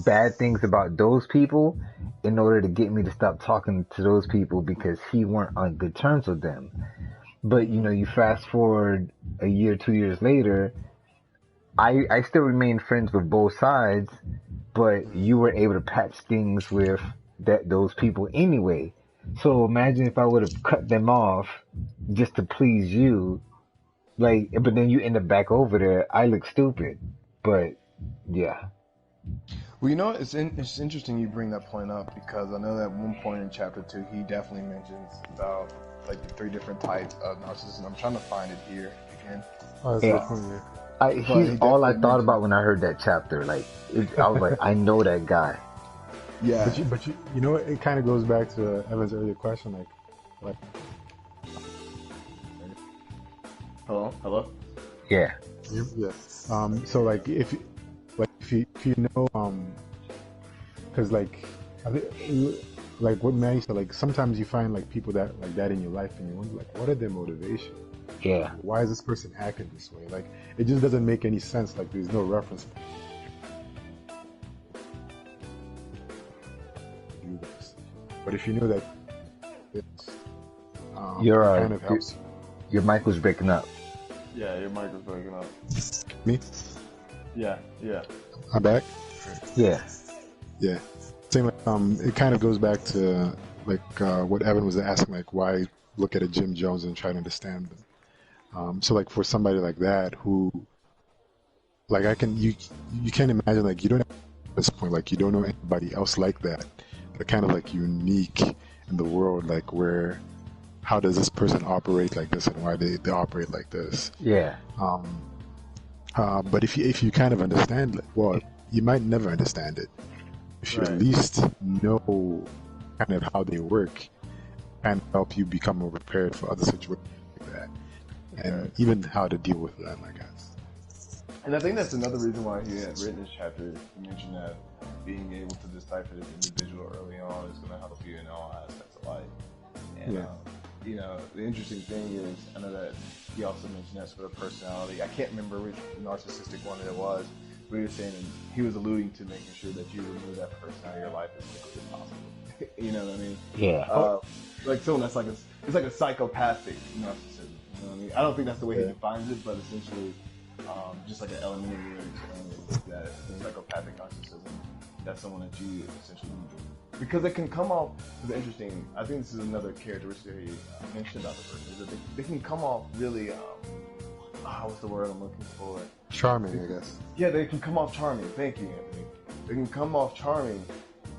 bad things about those people in order to get me to stop talking to those people because he weren't on good terms with them. But you fast forward a year, 2 years later, I still remain friends with both sides, but you were able to patch things with those people anyway. So imagine if I would have cut them off just to please you, like, but then you end up back over there. I look stupid, but yeah. Well, it's interesting you bring that point up because I know that at one point in chapter 2, he definitely mentions about like the 3 different types of narcissism. I'm trying to find it here again. Oh, that's but He's he all I definitely thought mentions. about when I heard that chapter. Like, I was like, I know that guy. Yeah. But you know, it kind of goes back to Evan's earlier question, like, Hello. Yeah, yeah. So like, if you know, because like, I think, like what Manny said, like sometimes you find like people that like that in your life, and you wonder like, what are their motivation? yeah, Why is this person acting this way? Like, it just doesn't make any sense. Like, there's no reference to do this. But if you know that, it's, your it kind of helps your mic was breaking up. Yeah, your mic was breaking up. me. Yeah, yeah. I'm back. Yeah, Yeah. Same. Like, it kind of goes back to like what Evan was asking, like why look at a Jim Jones and try to understand them. So like for somebody like that who, like you can't imagine, like you don't at this point, like you don't know anybody else like that. They're kind of like unique in the world, like where how does this person operate like this and why they operate like this. yeah, But if you kind of understand it, well, you might never understand it. If you at Right. least know kind of how they work, kind of help you become more prepared for other situations like that, and Okay. even how to deal with them, I guess. And I think that's another reason why he had written this chapter. He mentioned that being able to decipher this individual early on is going to help you in all aspects of life. And, Yeah. you know, the interesting thing is, I know that he also mentioned that sort of personality. I can't remember which narcissistic one it was, but he was saying, and he was alluding to making sure that you remove that person out of your life as quickly as possible. You know what I mean? yeah, Like someone that's like it's like a psychopathic narcissism. You know what I mean? I don't think that's the way he Yeah. defines it, but essentially, just like an elementary way of explaining it, that psychopathic narcissism, that's someone that you essentially because it can come off as interesting. I think this is another characteristic that he mentioned about the person is that they can come off really. What's the word I'm looking for? Charming, I guess. Yeah, they can come off charming. Thank you, Anthony. They can come off charming,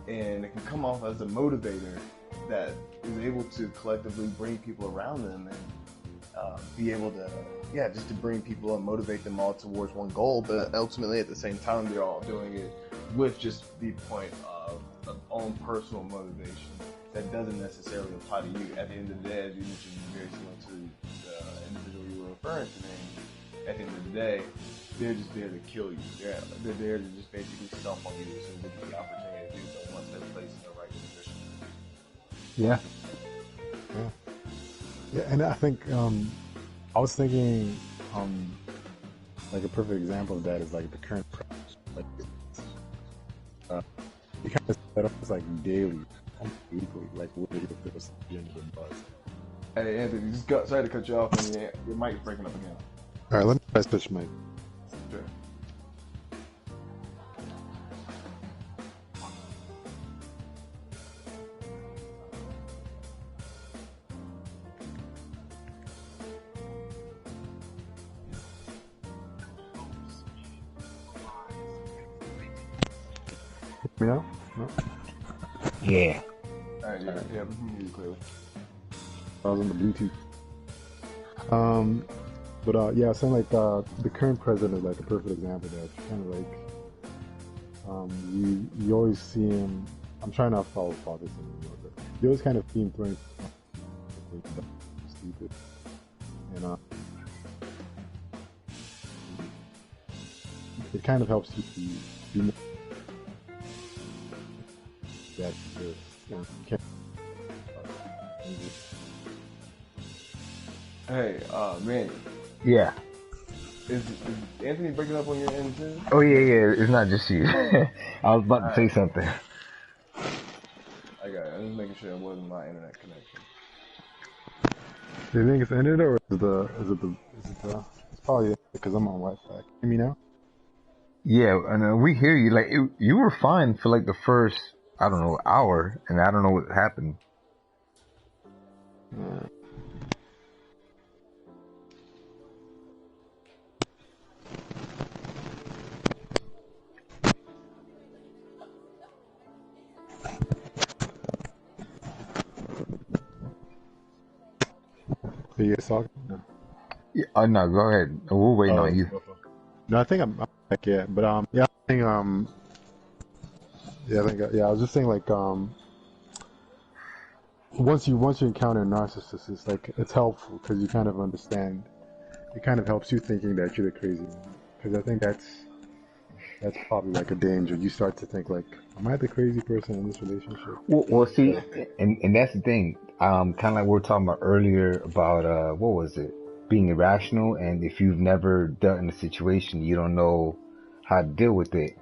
and it can come off as a motivator that is able to collectively bring people around them and be able to, just to bring people and motivate them all towards one goal. But ultimately, at the same time, they're all doing it with just the point of own personal motivation that doesn't necessarily apply to you. At the end of the day, as you mentioned, very similar to the individual you were referring to, Name, at the end of the day, they're just there to kill you. They're there to just basically stomp on you as soon as they get the opportunity to do so once they're placed in the right position. yeah. Yeah, and I think I was thinking like a perfect example of that is like the current president. Like you kind of set up as like daily, almost weekly, like what if was the end of the buzz. Hey Anthony, sorry to cut you off, and your mic's breaking up again. All right, let me try to switch my. Sure. Me now? No, Yeah. All right, yeah, we can hear you clearly. I was on the Bluetooth. But yeah, I was saying like the current president is like a perfect example of that. Kind of like you always see him. I'm trying not to follow politics anymore, but you always kind of see him throwing stupid, and it kind of helps you to be that can't. Hey, Randy, Yeah. is Anthony breaking up on your end too? Oh yeah. It's not just you. I was about to say something. I got it. I'm just making sure it wasn't my internet connection. Do you think it's ended or is it it's probably because I'm on Wi-Fi. Can you hear me now? Yeah, and we hear you. Like you were fine for like the first, I don't know, hour, and I don't know what happened. Are you guys talking? No. Yeah, no, go ahead. We're waiting Oh, on you. okay. No, I think I'm like yeah, but yeah, I think yeah, I think yeah, I was just saying like once you encounter a narcissist, it's like it's helpful because you kind of understand. It kind of helps you thinking that you're the crazy one. Because I think that's probably like a danger. You start to think like, am I the crazy person in this relationship? Well, see, So, and that's the thing. Kind of like we were talking about earlier about what was it? Being irrational, and if you've never dealt in a situation, you don't know how to deal with it.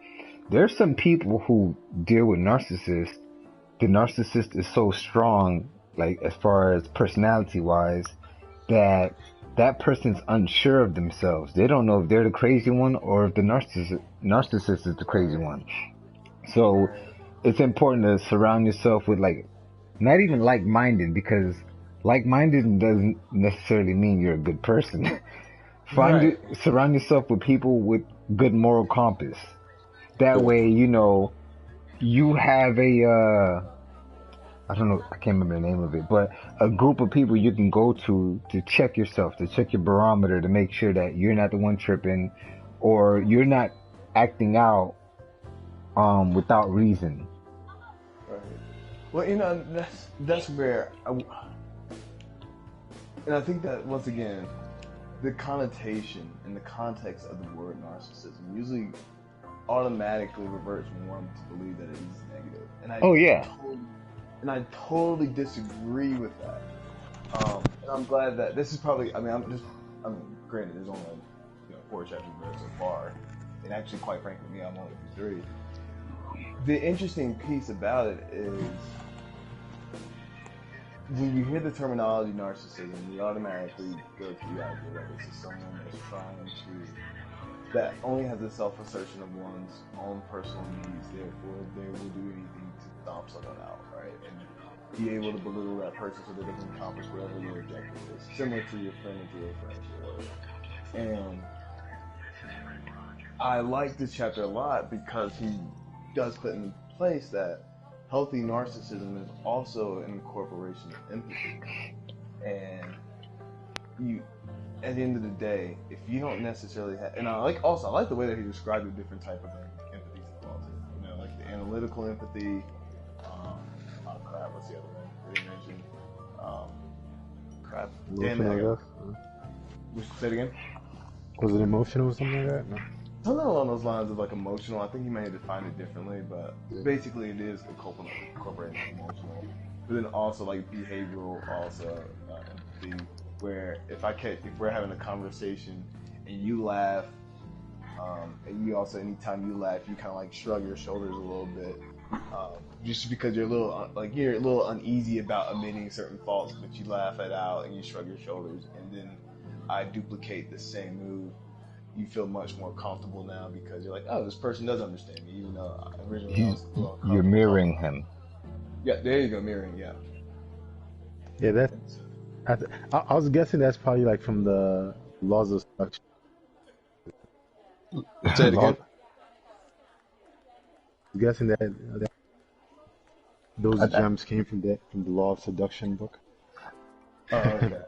There's some people who deal with narcissists. The narcissist is so strong, like as far as personality wise, that that person's unsure of themselves. They don't know if they're the crazy one or if the narcissist is the crazy one. So it's important to surround yourself with like not even like-minded, because like-minded doesn't necessarily mean you're a good person. Right. Surround yourself with people with good moral compass. That way, you know, you have a I don't know, I can't remember the name of it, but a group of people you can go to check yourself, to check your barometer, to make sure that you're not the one tripping, or you're not acting out without reason. Right. Well, you know, that's where, and I think that once again, the connotation and the context of the word narcissism usually automatically reverts one to believe that it is negative, Oh yeah. and I totally disagree with that. And I'm glad that this is probably. I mean, granted, there's only four chapters read so far, and actually, quite frankly, me, I'm only through 3. The interesting piece about it is when you hear the terminology narcissism, we automatically go to the idea that this is someone that's that only has a self-assertion of one's own personal needs, therefore they will do anything to stomp someone out, right? And be able to belittle that person so that they can accomplish whatever their objective is, similar to your friend or your friend. And I like this chapter a lot because he does put in place that healthy narcissism is also an incorporation of empathy. And you, at the end of the day, if you don't necessarily have, and I like the way that he described the different type of empathies involved. You know, like the analytical empathy. What's the other one? They didn't mention. emotional, Say it again. Was it emotional or something like that? No. Something along those lines of like emotional. I think he may have defined it differently, but basically it is incorporating emotional. But then also like behavioral, also empathy, where if we're having a conversation and you laugh, and you also anytime you laugh, you kind of like shrug your shoulders a little bit, just because you're a little uneasy about admitting certain faults, but you laugh it out and you shrug your shoulders, and then I duplicate the same move. You feel much more comfortable now because you're like, oh, this person does understand me, even though originally I was a little You're mirroring him. Yeah, there you go, mirroring. Yeah. Yeah, that's. I was guessing that's probably like from the laws of seduction. Say it again. I'm guessing that those gems came from the Law of Seduction book. Oh, okay.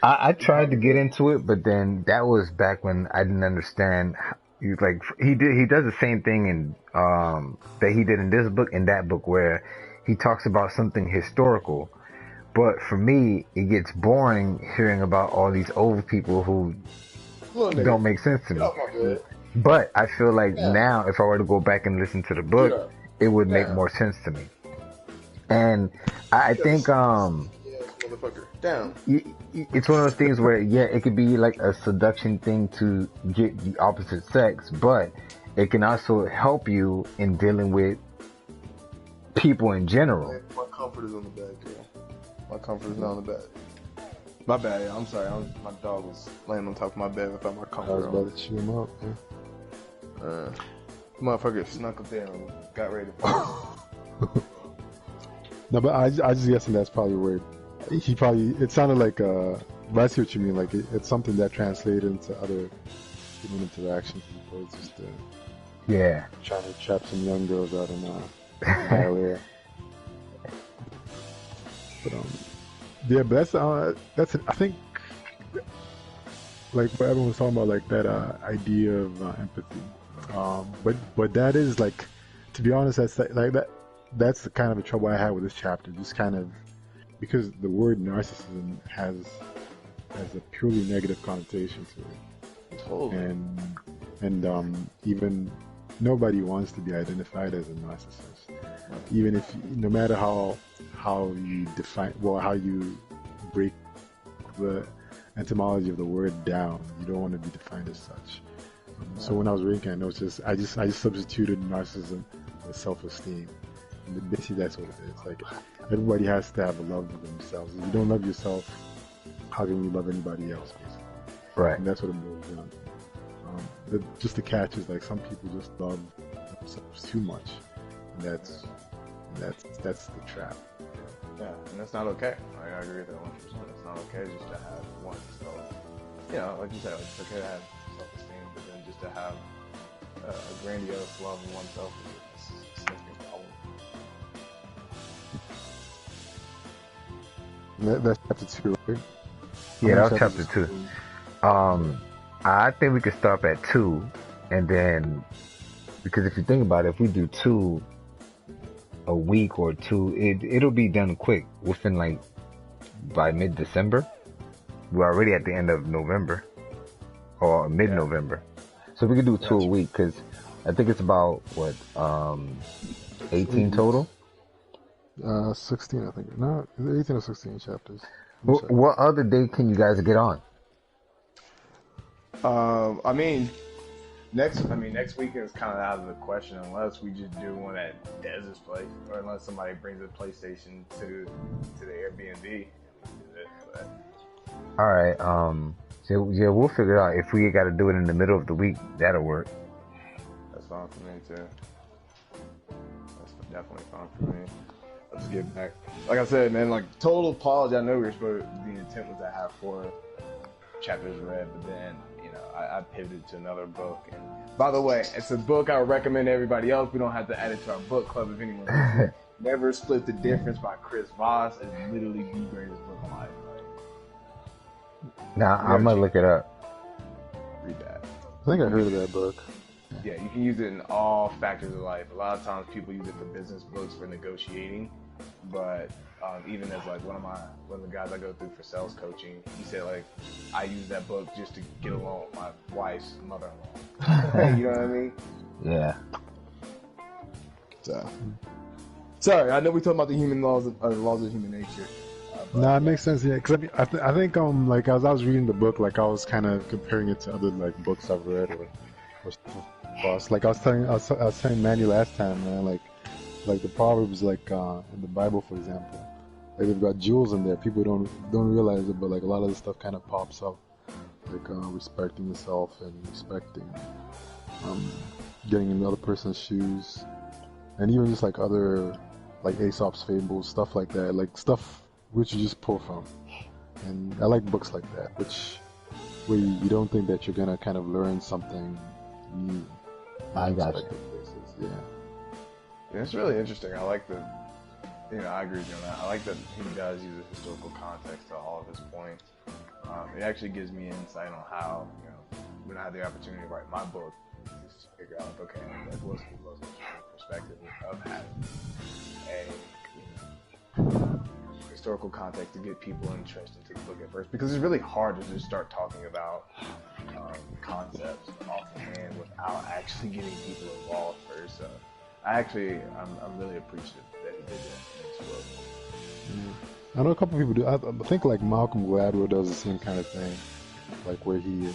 I tried to get into it, but then that was back when I didn't understand. He does the same thing in that he did in this book and that book, where he talks about something historical. But for me, it gets boring hearing about all these old people who don't make sense to me. But I feel like now, if I were to go back and listen to the book, it would make more sense to me. And I think motherfucker, down. It's one of those things where it could be like a seduction thing to get the opposite sex, but it can also help you in dealing with people in general. My comfort is on the bed, girl. My comfort is not on the bed. My bad, yeah. I'm sorry. My dog was laying on top of my bed without my comfort. I was about to chew him up. Yeah. Motherfucker snuck up there and got ready to fight. No, but I just guessing that's probably where he probably. It sounded like. But I see what you mean. Like it's something that translated into other human interactions. It's just trying to trap some young girls out in Hialeah. But but that's I think like what everyone was talking about, like that idea of empathy. But that is like, to be honest, that's like that. That's the kind of the trouble I had with this chapter. Just kind of because the word narcissism has a purely negative connotation to it, Totally. and even nobody wants to be identified as a narcissist. Even if, no matter how you define, well, how you break the etymology of the word down, you don't want to be defined as such. So when I was reading, I noticed I just substituted narcissism with self-esteem. And basically, that's what it is. Like, everybody has to have a love of themselves. If you don't love yourself, how can you love anybody else? Basically, Right. and that's what it boils down to. Just the catch is like some people just love themselves too much, and that's the trap. Yeah, and that's not okay. I agree with that 100%. It's not okay just to have one self. You know, like you said, it's okay to have self-esteem, but then just to have a grandiose love of oneself is a significant problem. That's chapter 2, right? Yeah, How that many was chapter chapters 2. I think we could stop at 2, and then, because if you think about it, if we do 2 a week or 2, it'll be done quick within like by mid-December. We're already at the end of November or mid-November, so we could do 2 a week because I think it's about what 18 total. 16, I think. No, 18 or 16 chapters. What other day can you guys get on? I mean, next weekend is kind of out of the question unless we just do one at Dez's place, or unless somebody brings a PlayStation to the Airbnb. But All right. So yeah, we'll figure it out. If we got to do it in the middle of the week, that'll work. that's fine for me too. That's definitely fine for me. Let's get back. Like I said, man, like total apology. I know we were supposed the intent was to have 4 chapters read, but then I pivoted to another book. And by the way, it's a book I would recommend to everybody else. We don't have to add it to our book club if anyone wants. Never Split the Difference by Chris Voss is literally the greatest book in life. Now I'm gonna look it up. Read that. I think I heard of that book. Yeah, you can use it in all factors of life. A lot of times people use it for business books for negotiating, but even as like one of the guys I go through for sales coaching, he said like I use that book just to get along with my wife's mother-in-law. You know what I mean? Yeah. So, sorry, I know we talking about the human laws of human nature. No, it makes sense. Yeah, because I think like as I was reading the book, like I was kind of comparing it to other like books I've read or stuff. Like I was telling Manny last time, man. Like the Proverbs, like in the Bible, for example, like they've got jewels in there. People don't realize it, but like a lot of the stuff kind of pops up, like respecting yourself and respecting, getting in the other person's shoes, and even just like other, like Aesop's fables, stuff like that, like stuff which you just pull from. And I like books like that, where you don't think that you're gonna kind of learn something new. I got you. Places. Yeah. Yeah, it's really interesting. I like I agree with you on that. I like that he does use a historical context to all of his points. It actually gives me insight on how, when I had the opportunity to write my book, just figure out, like, okay, like, what's the most interesting perspective of having a historical context to get people interested into the book at first. Because it's really hard to just start talking about concepts offhand without actually getting people involved first. So I'm really appreciative that he did that in his book. I know a couple people do. I think like Malcolm Gladwell does the same kind of thing, like where he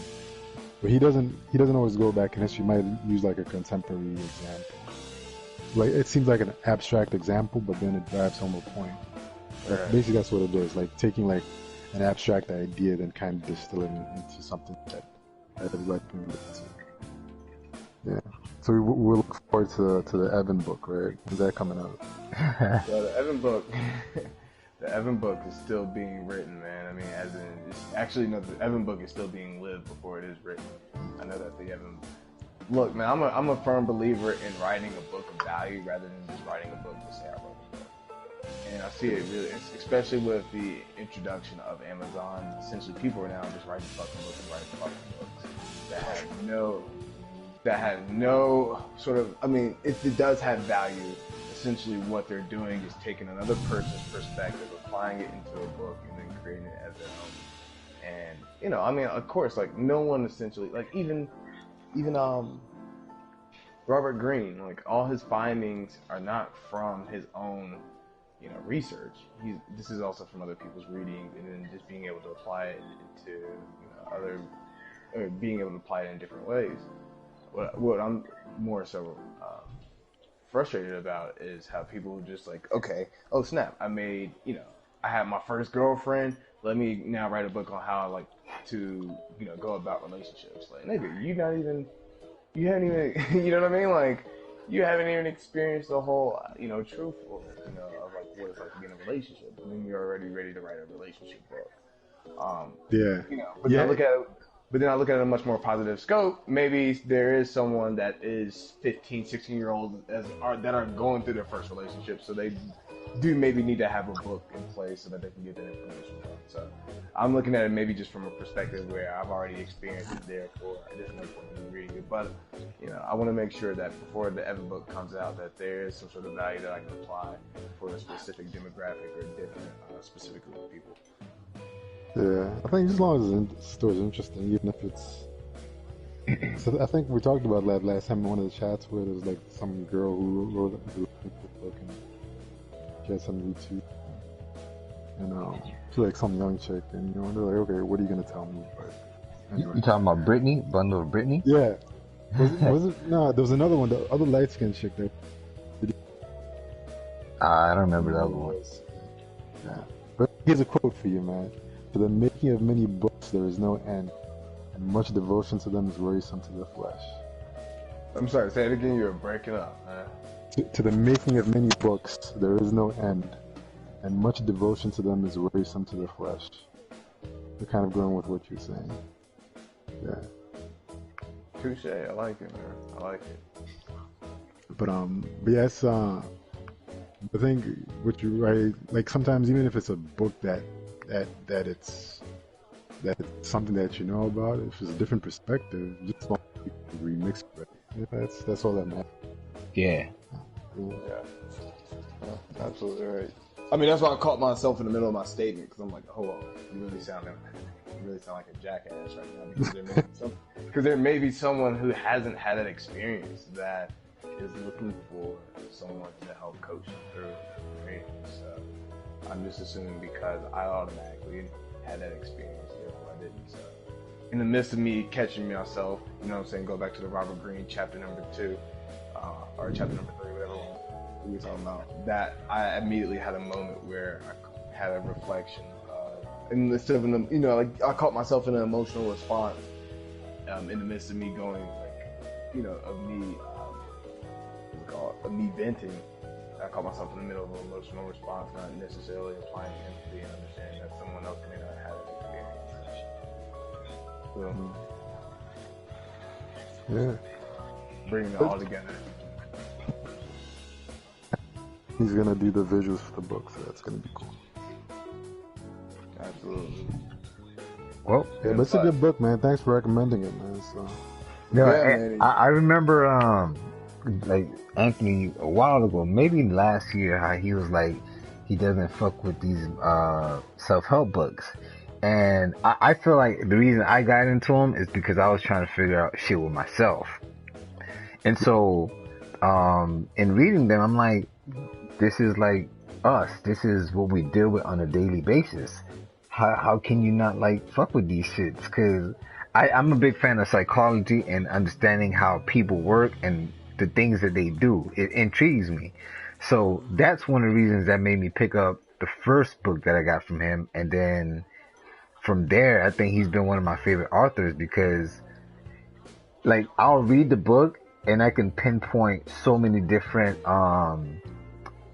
doesn't always go back in history. He might use like a contemporary example. Like it seems like an abstract example, but then it drives home a point. Right. Basically, that's what it is. Like taking like an abstract idea, then kind of distilling it into something that everybody can relate to. Yeah. So we'll look forward to the Evan book, right? Is that coming out? So the Evan book is still being written, man. I mean, the Evan book is still being lived before it is written. I know that the Evan. Look, man, I'm a firm believer in writing a book of value rather than just writing a book to say I wrote a book. and I see it really, especially with the introduction of Amazon. Essentially, people are now just writing fucking books and writing fucking books that have no sort of. I mean, it does have value. Essentially, what they're doing is taking another person's perspective, applying it into a book, and then creating it as their own. And I mean, of course, like no one essentially, like even Robert Greene, like all his findings are not from his own, research. This is also from other people's reading, and then just being able to apply it into other, or being able to apply it in different ways. What I'm more so frustrated about is how people just like, okay, oh snap, I had my first girlfriend. Let me now write a book on how I like to, go about relationships. Like, nigga, you haven't even, you know what I mean? Like, you haven't even experienced the whole, truth of like what it's like to be in a relationship. And then you're already ready to write a relationship book. Yeah. But then I look at it in a much more positive scope. Maybe there is someone that is 15, 16-year-olds that are going through their first relationship, so they do maybe need to have a book in place so that they can get that information from. So I'm looking at it maybe just from a perspective where I've already experienced it, therefore it isn't important to reading it. But I want to make sure that before the Evan book comes out, that there is some sort of value that I can apply for a specific demographic or different specific group of people. Yeah, I think as long as the story's interesting, even if it's. So I think we talked about that last time in one of the chats where there was like some girl who wrote a book and she had some YouTube, and she's like some young chick, and they're like, okay, what are you gonna tell me? But anyway. You talking about Brittany? Bundle of Brittany? Yeah. Was it? No, there was another one, the other light skinned chick that. I don't remember the other one. Yeah. But here's a quote for you, man. For the making of many books there is no end, and much devotion to them is wearisome to the flesh. I'm sorry, say it again, you're breaking up, man. To the making of many books there is no end, and much devotion to them is wearisome to the flesh. You're kind of going with what you're saying. Yeah. Touche, I like it, man. I like it. But yes, I think what you write, like sometimes even if it's a book that it's something that you know about, if it's a different perspective, just don't remix it. Right? That's all that matters. Yeah. Yeah, absolutely right. I mean, that's why I caught myself in the middle of my statement, because I'm like, hold on, you really sound like a jackass right now, because there may be someone who hasn't had that experience that is looking for someone to help coach them through creating. So I'm just assuming because I automatically had that experience, therefore I didn't. So in the midst of me catching myself, go back to the Robert Greene chapter number 2, or chapter number 3, whatever we were talking about, that I immediately had a moment where I had a reflection, instead of I caught myself in an emotional response, in the midst of me going, of me venting. I caught myself in the middle of an emotional response, not necessarily applying empathy and understanding that someone else may not have that experience. So, bringing it all together. He's gonna do the visuals for the book, so that's gonna be cool. Absolutely. Well, yeah, but it's a good book, man. Thanks for recommending it, man. So. Yeah, I remember, like Anthony a while ago, maybe last year, how he was like, he doesn't fuck with these self-help books. And I feel like the reason I got into them is because I was trying to figure out shit with myself. And so, in reading them, I'm like, this is like us. This is what we deal with on a daily basis. How can you not like fuck with these shits? Cause I'm a big fan of psychology and understanding how people work and the things that they do. It intrigues me. So that's one of the reasons that made me pick up the first book that I got from him. And then from there, I think he's been one of my favorite authors because like I'll read the book and I can pinpoint so many different,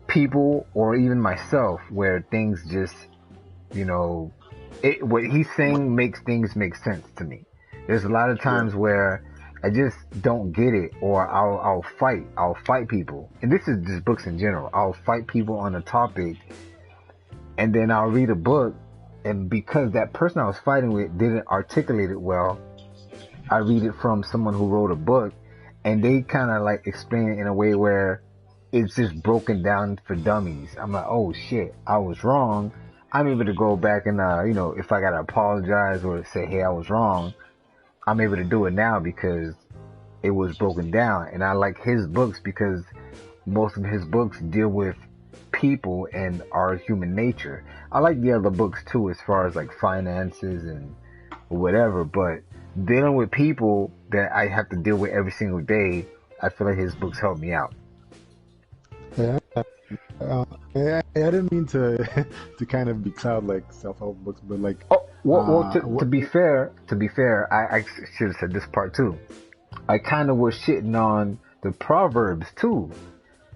people or even myself where things just, what he's saying makes things make sense to me. There's a lot of times where I just don't get it, or I'll fight people. And this is just books in general. I'll fight people on a topic, and then I'll read a book, and because that person I was fighting with didn't articulate it well, I read it from someone who wrote a book, and they kind of like explain it in a way where it's just broken down for dummies. I'm like, oh shit, I was wrong. I'm able to go back and, if I gotta apologize or say, hey, I was wrong, I'm able to do it now because it was broken down. And I like his books because most of his books deal with people and our human nature. I like the other books too, as far as like finances and whatever, but dealing with people that I have to deal with every single day, I feel like his books help me out. Yeah. I didn't mean to to kind of becloud like self-help books, but like, Oh, to be fair, I should have said this part too. I kind of was shitting on the Proverbs too,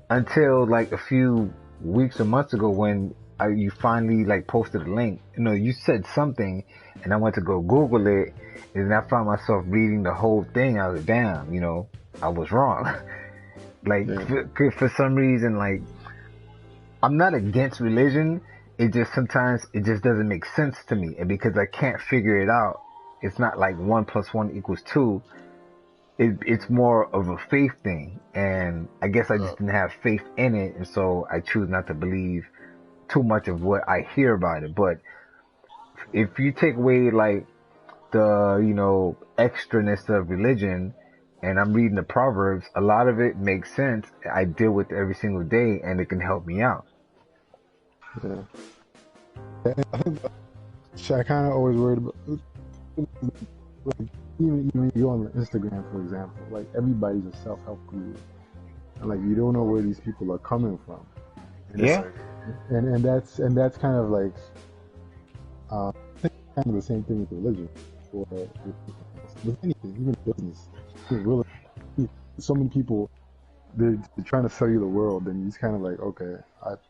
until like a few weeks or months ago when you finally like posted a link. You said something, and I went to go Google it, and then I found myself reading the whole thing. I was like, damn, I was wrong. Like for some reason, like I'm not against religion. It just sometimes it just doesn't make sense to me, and because I can't figure it out, it's not like 1 + 1 = 2. It's more of a faith thing, and I guess I just didn't have faith in it, and so I choose not to believe too much of what I hear about it. But if you take away like the extraness of religion, and I'm reading the Proverbs, a lot of it makes sense. I deal with it every single day, and it can help me out. yeah. And I think I kind of always worried about, like, even when you go on Instagram, for example, like everybody's a self-help guru, and like you don't know where these people are coming from. And Yeah. and that's kind of like, I think kind of the same thing with religion, or with anything, even business. Really, so many people, they're trying to sell you the world, and it's kind of like, okay,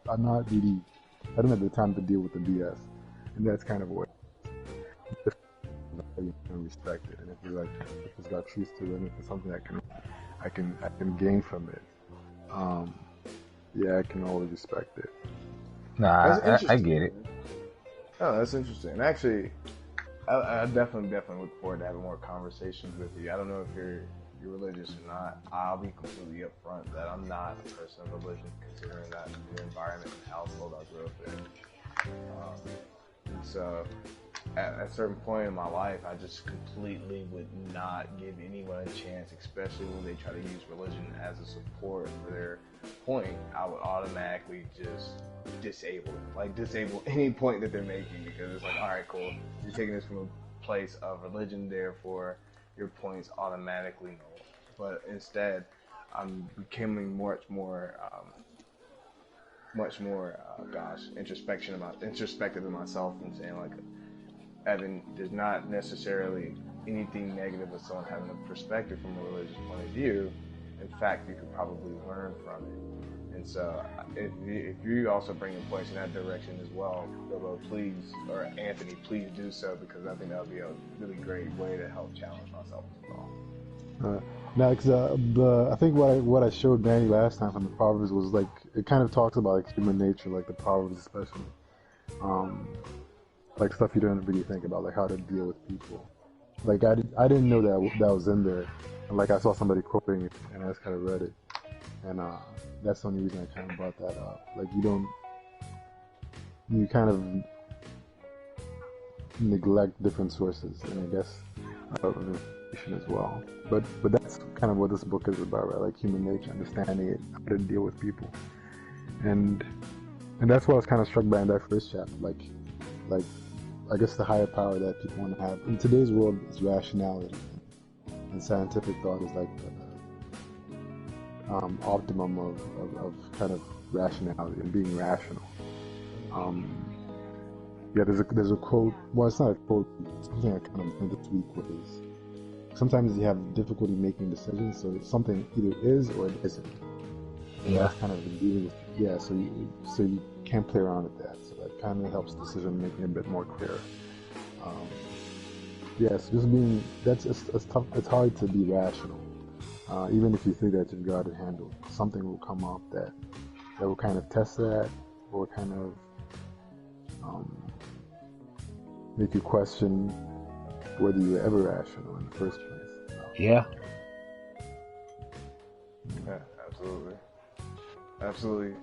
I'm not really, I don't have the time to deal with the BS, and that's kind of what you can respect it, and if you like, if it's got truth to it, and if it's something I can gain from it, yeah, I can always respect it. Nah, That's I interesting. get it. Oh, that's interesting. Actually, I definitely look forward to having more conversations with you. I don't know if you're religious or not. I'll be completely upfront that I'm not a person of religion, considering that the environment and household I grew up in. And so, at a certain point in my life, I just completely would not give anyone a chance, especially when they try to use religion as a support for their point. I would automatically just disable any point that they're making, because it's like, all right, cool, you're taking this from a place of religion, therefore your point's automatically null. But instead, I'm becoming introspective in myself, and saying like, Evan, there's not necessarily anything negative with someone having a perspective from a religious point of view. In fact, you could probably learn from it. And so, if you also bring in points in that direction as well, Bilbo, please, or Anthony, please do so, because I think that would be a really great way to help challenge myself as well. Now, because I think what I showed Danny last time from the Proverbs was like, it kind of talks about like human nature, like the Proverbs especially, like stuff you don't really think about, like how to deal with people. Like I didn't know that was in there, and like I saw somebody quoting it, and I just kind of read it, and that's the only reason I kind of brought that up. Like you kind of neglect different sources, and I guess information as well. But that's kind of what this book is about, right? Like human nature, understanding it, how to deal with people, and that's what I was kind of struck by in that first chapter. Like I guess the higher power that people want to have in today's world is rationality, and scientific thought is like the optimum of kind of rationality and being rational. Yeah, there's a quote. Well, it's not a quote. Something I kind of learned this week was, sometimes you have difficulty making decisions, so something either is or it isn't. And Yeah. that's kind of dealing with, yeah. So you can't play around with that. So that kind of helps decision making a bit more clear. Yes, just being that's it's tough. It's hard to be rational, even if you think that you've got it handled. Something will come up that will kind of test that, or kind of um, make you question whether you were ever rational in the first place. Yeah. Yeah, absolutely. Absolutely.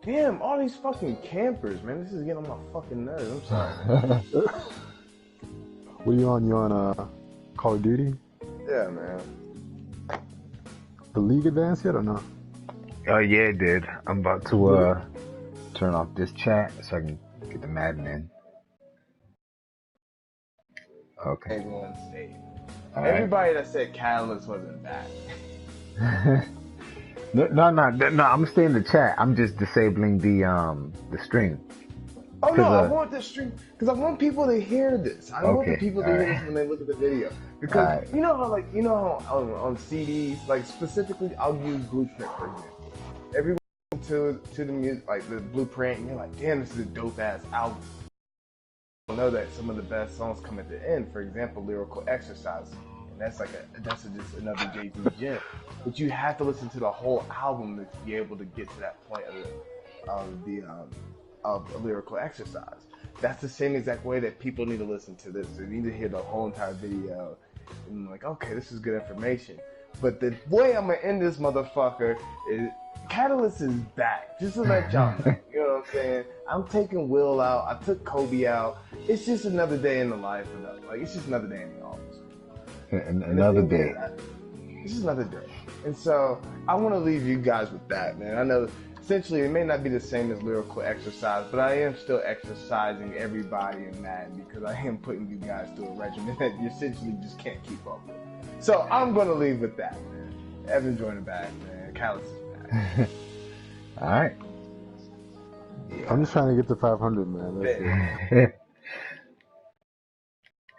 Damn, all these fucking campers, man. This is getting on my fucking nerves. I'm sorry. What are you on? You on Call of Duty? Yeah, man. The League advanced yet or not? Oh yeah, it did. I'm about to turn off this chat so I can get the Madden in. Okay. Everyone's safe. All right. Everybody that said Catalyst wasn't back. No. I'm gonna stay in the chat. I'm just disabling the stream. Oh no, I uh, want this stream because I want people to hear this. I want the Okay, people to hear this when they look at the video. Because Alright. you know how on CDs, like specifically, I'll use Blueprint for example. Everyone to the music, like the Blueprint, and you're like, damn, this is a dope ass album. I know that some of the best songs come at the end. For example, Lyrical Exercise, and that's just another Jay-Z gem. But you have to listen to the whole album to be able to get to that point of a Lyrical Exercise. That's the same exact way that people need to listen to this. They need to hear the whole entire video and like, okay, this is good information. But the way I'm gonna end this motherfucker is Catalyst is back. Just to let y'all know. You know what I'm saying? I'm taking Will out. I took Kobe out. It's just another day in the life of them. Like, it's just another day in the office. Another day. It's just another day. And so I want to leave you guys with that, man. I know essentially it may not be the same as Lyrical Exercise, but I am still exercising everybody in Madden because I am putting you guys through a regimen that you essentially just can't keep up with. So I'm going to leave with that, man. Evan joined back, man. Callus is back. All right. I'm just trying to get to 500, man. That's it.